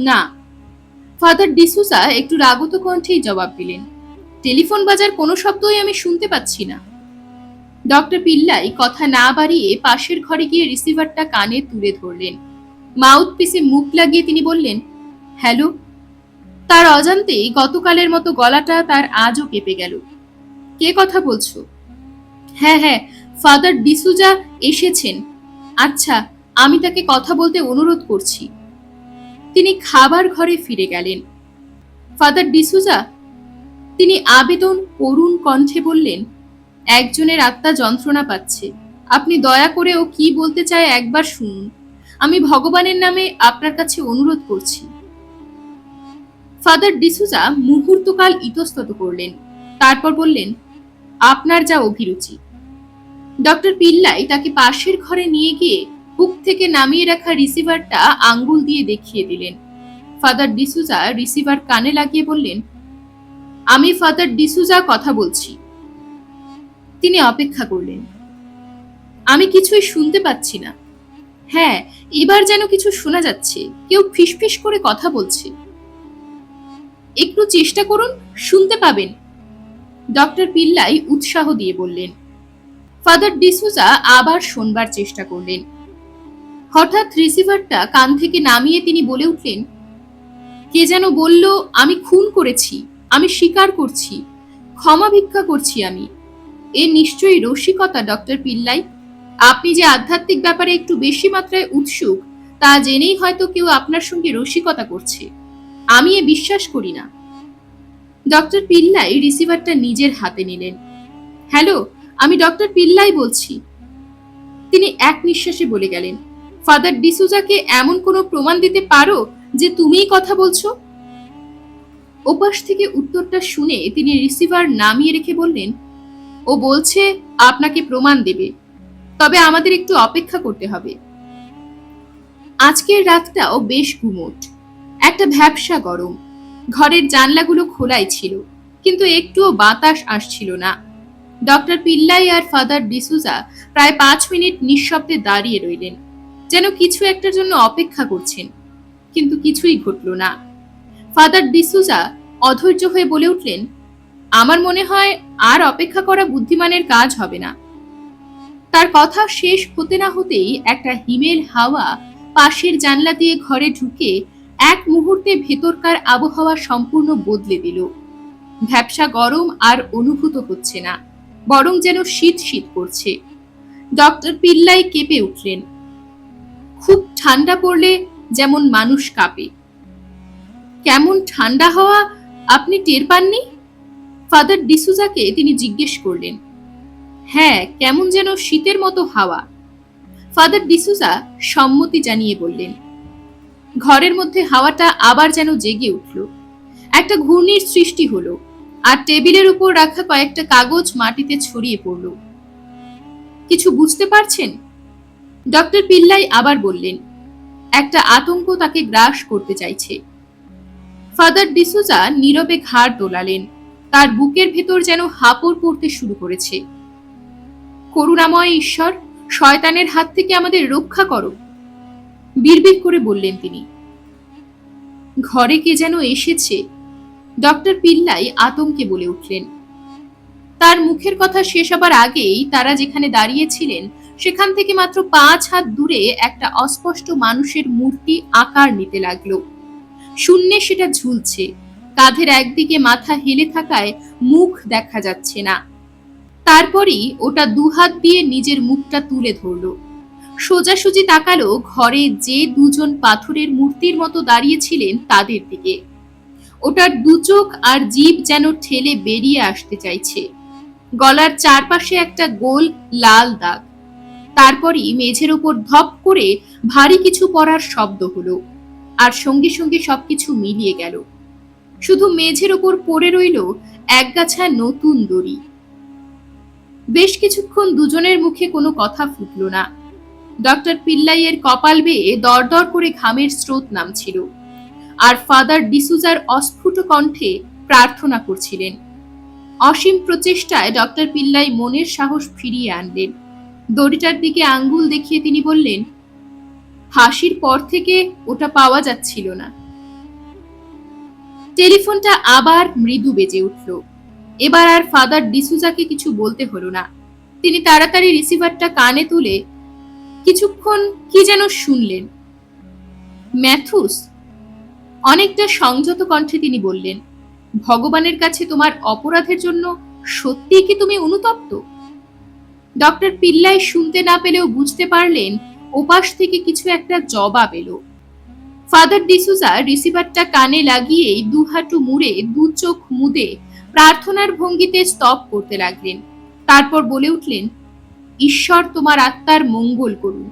না। ফাদার ডিসুজা একটু রাগত কণ্ঠেই জবাব দিলেন, টেলিফোন বাজার কোনো শব্দই আমি শুনতে পাচ্ছি না। ডক্টর পিল্লাই কথা না বাড়িয়ে পাশের ঘরে গিয়ে রিসিভারটা কানে তুলে ধরলেন। মাউথ পিসে মুখ লাগিয়ে তিনি বললেন, হ্যালো। তার অজান্তেই গতকালের মতো গলাটা তার আজও কেঁপে গেল। কে কথা বলছো? হ্যাঁ হ্যাঁ, ফাদার ডিসুজা এসেছেন। আচ্ছা, আমি তাকে কথা বলতে অনুরোধ করছি। তিনি খাবার ঘরে ফিরে গেলেন। ফাদার ডিসুজা, তিনি আবেদন করুণ কণ্ঠে বললেন, একজনের আত্মা যন্ত্রণা পাচ্ছে। আপনি দয়া করে ও কি বলতে চায় একবার শুনুন। আমি ভগবানের নামে আপনার কাছে অনুরোধ করছি। ফাদার ডিসুজা মুহূর্তকাল ইতস্তত করলেন, তারপর বললেন, আপনার যা অভিরুচি। ডক্টর পিল্লাই তাকে পাশের ঘরে নিয়ে গিয়ে বুক থেকে নামিয়ে রাখা রিসিভারটা আঙ্গুল দিয়ে দেখিয়ে দিলেন। ফাদার ডিসুজা রিসিভার কানে লাগিয়ে বললেন, আমি ফাদার ডিসুজা কথা বলছি। তিনি অপেক্ষা করলেন। আমি কিছুই শুনতে পাচ্ছি না। হ্যাঁ, এবার যেন কিছু শোনা যাচ্ছে, কেউ ফিসফিস করে কথা বলছে। একটু চেষ্টা করুন, শুনতে পাবেন, ডক্টর পিল্লাই উৎসাহ দিয়ে বললেন। ফাদার ডিসুজা আবার শোনবার চেষ্টা করলেন। হঠাৎ রিসিভারটা কান থেকে নামিয়ে তিনি বলে উঠলেন, কে যেন বলল, আমি খুন করেছি, আমি স্বীকার করছি, ক্ষমা ভিক্ষা করছি আমি। এ নিশ্চয়ই রসিকতা ডক্টর পিল্লাই। আপনি যে আধ্যাত্মিক ব্যাপারে একটু বেশি মাত্রায় উৎসুক, তা জেনেই হয়তো কেউ আপনার সঙ্গে রসিকতা করছে। আমি এ বিশ্বাস করি না। ডক্টর পিল্লাই রিসিভারটা নিজের হাতে নিলেন। হ্যালো, আমি ডক্টর পিল্লাই বলছি। তিনি এক নিঃশ্বাসে বলে গেলেন, ফাদার ডিসুজাকে এমন কোনো প্রমাণ দিতে পারো যে তুমিই কথা বলছো? ওপাশ থেকে উত্তরটা শুনে তিনি রিসিভার নামিয়ে রেখে বললেন, ও বলছে আপনাকে প্রমাণ দেবে, তবে আমাদের একটু অপেক্ষা করতে হবে। আজকের রাতটাও বেশ গুমোট, একটা ভ্যাপসা গরম। ঘরের জানলাগুলো খোলাই ছিল, কিন্তু একটুও বাতাস আসছিল না। ডক্টর পিল্লাই আর ফাদার ডিসুজা প্রায় 5 মিনিট নিঃশব্দে দাঁড়িয়ে রইলেন, যেন কিছু একটার জন্য অপেক্ষা করছেন, কিন্তু কিছুই ঘটল না। ফাদার ডিসুজা অধৈর্য হয়ে বলে উঠলেন, আমার মনে হয় আর অপেক্ষা করা বুদ্ধিমানের কাজ হবে না। তার কথা শেষ হতে না হতেই একটা হিমেল হাওয়া পাশের জানলা দিয়ে ঘরে ঢুকে এক মুহূর্তে ভেতরকার আবহাওয়া সম্পূর্ণ বদলে দিল। ভ্যাপসা গরম আর অনুভূত হচ্ছে না, বরং যেন শীত শীত করছে। ডক্টর পিল্লাই কেঁপে উঠলেন। খুব ঠান্ডা পড়লে যেমন মানুষ কাঁপে, কেমন ঠান্ডা হওয়া আপনি টের পাননি? ফাদার ডিসুজাকে তিনি জিজ্ঞেস করলেন। হ্যাঁ, কেমন যেন শীতের মতো হাওয়া, ফাদার ডিসুজা সম্মতি জানিয়ে বললেন। ঘরের মধ্যে হাওয়াটা আবার যেন জেগে উঠল। একটা ঘূর্ণির সৃষ্টি হলো, আর টেবিলের উপর রাখা কয়েকটা কাগজ মাটিতে ছড়িয়ে পড়ল। কিছু বুঝতে পারছেন? ডক্টর পিল্লাই আবার বললেন। একটা আতঙ্ক তাকে গ্রাস করতে চাইছে। ফাদার ডিসুজা নীরবে ঘাড় দোলালেন, তার বুকের ভেতর যেন হাঁপড় পড়তে শুরু করেছে। করুণাময় ঈশ্বর, শয়তানের হাত থেকে আমাদের রক্ষা করো, বিড়বিড় করে বললেন তিনি। ঘরে কে যেন এসেছে, ডক্টর পিল্লাই আতঙ্কে বলে উঠলেন। তার মুখের কথা শেষ হবার আগেই তারা যেখানে দাঁড়িয়েছিলেন সেখান থেকে মাত্র 5 হাত দূরে একটা অস্পষ্ট মানুষের মূর্তি আকার নিতে লাগলো। শূন্যে সেটা ঝুলছে, কাঁধের একদিকে মাথা হেলে থাকায় মুখ দেখা যাচ্ছে না। তারপরই ওটা 2 হাত দিয়ে নিজের মুখটা তুলে ধরলো, সোজাসুজি তাকালো ঘরে যে দুজন পাথরের মূর্তির মতো দাঁড়িয়েছিলেন তাদের দিকে। ওটার 2 চোখ আর জিভ যেন ঠেলে বেরিয়ে আসতে চাইছে। গলার চারপাশে একটা গোল লাল দাগ। তারপরই মেঝের উপর ধপ করে ভারী কিছু পড়ার শব্দ হলো, আর সঙ্গে সঙ্গে সবকিছু মিলিয়ে গেল। শুধু মেঝের উপর পড়ে রইল একগাছা নতুন দড়ি। বেশ কিছুক্ষণ দুজনের মুখে কোনো কথা ফুটল না। ডক্টর পিল্লাইয়ের কপাল বেয়ে দরদর করে ঘামের স্রোত নামছিল, আর ফাদার ডিসুজার অস্ফুট কণ্ঠে প্রার্থনা করছিলেন। অসীম প্রচেষ্টায় ডক্টর পিল্লাই মনের সাহস ফিরিয়ে আনলেন। দড়িটার দিকে আঙ্গুল দেখিয়ে তিনি বললেন, হাসির পর থেকে ওটা পাওয়া যাচ্ছিল না। টেলিফোনটা আবার মৃদু বেজে উঠল। এবার আর ফাদার ডিসুজাকে কিছু বলতে হলো না। তিনি তাড়াতাড়ি রিসিভারটা কানে তুলে কিছুক্ষণ কি যেন শুনলেন। ম্যাথুস, অনেকটা সংযত কণ্ঠে তিনি বললেন, ভগবানের কাছে তোমার অপরাধের জন্য সত্যিই কি তুমি অনুতপ্ত? ডক্টর পিল্লাই শুনতে না পেলেও বুঝতে পারলেন ওপাশ থেকে কিছু একটা জবাব এলো। ফাদার ডিসুজা রিসিভারটা কানে লাগিয়েই 2 হাঁটু মুড়ে 2 চোখ মুদে প্রার্থনার ভঙ্গিতে স্তব করতে লাগলেন। তারপর বলে উঠলেন, ঈশ্বর তোমার আত্মার মঙ্গল করুন।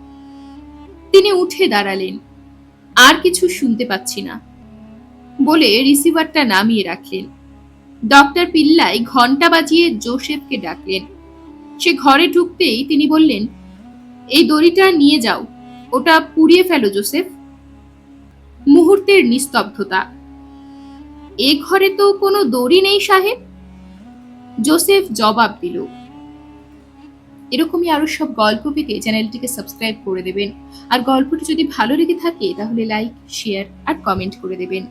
তিনি উঠে দাঁড়ালেন। আর কিছু শুনতে পাচ্ছি না। বলে রিসিভারটা নামিয়ে রাখলেন। ডক্টর পিল্লাই ঘন্টা বাজিয়ে জোসেফকে ডাকলেন। সে ঘরে ঢুকতেই তিনি বললেন, এই দড়িটা নিয়ে যাও, ওটা পুড়িয়ে ফেলো জোসেফ। মুহূর্তের নিস্তব্ধতা। এ ঘরে তো কোনো দড়ি নেই সাহেব, জোসেফ জবাব দিল। এরকমই আরো সব গল্প পেতে চ্যানেলটিকে সাবস্ক্রাইব করে দেবেন। আর গল্পটি যদি ভালো লেগে থাকে তাহলে লাইক, শেয়ার আর কমেন্ট করে দেবেন।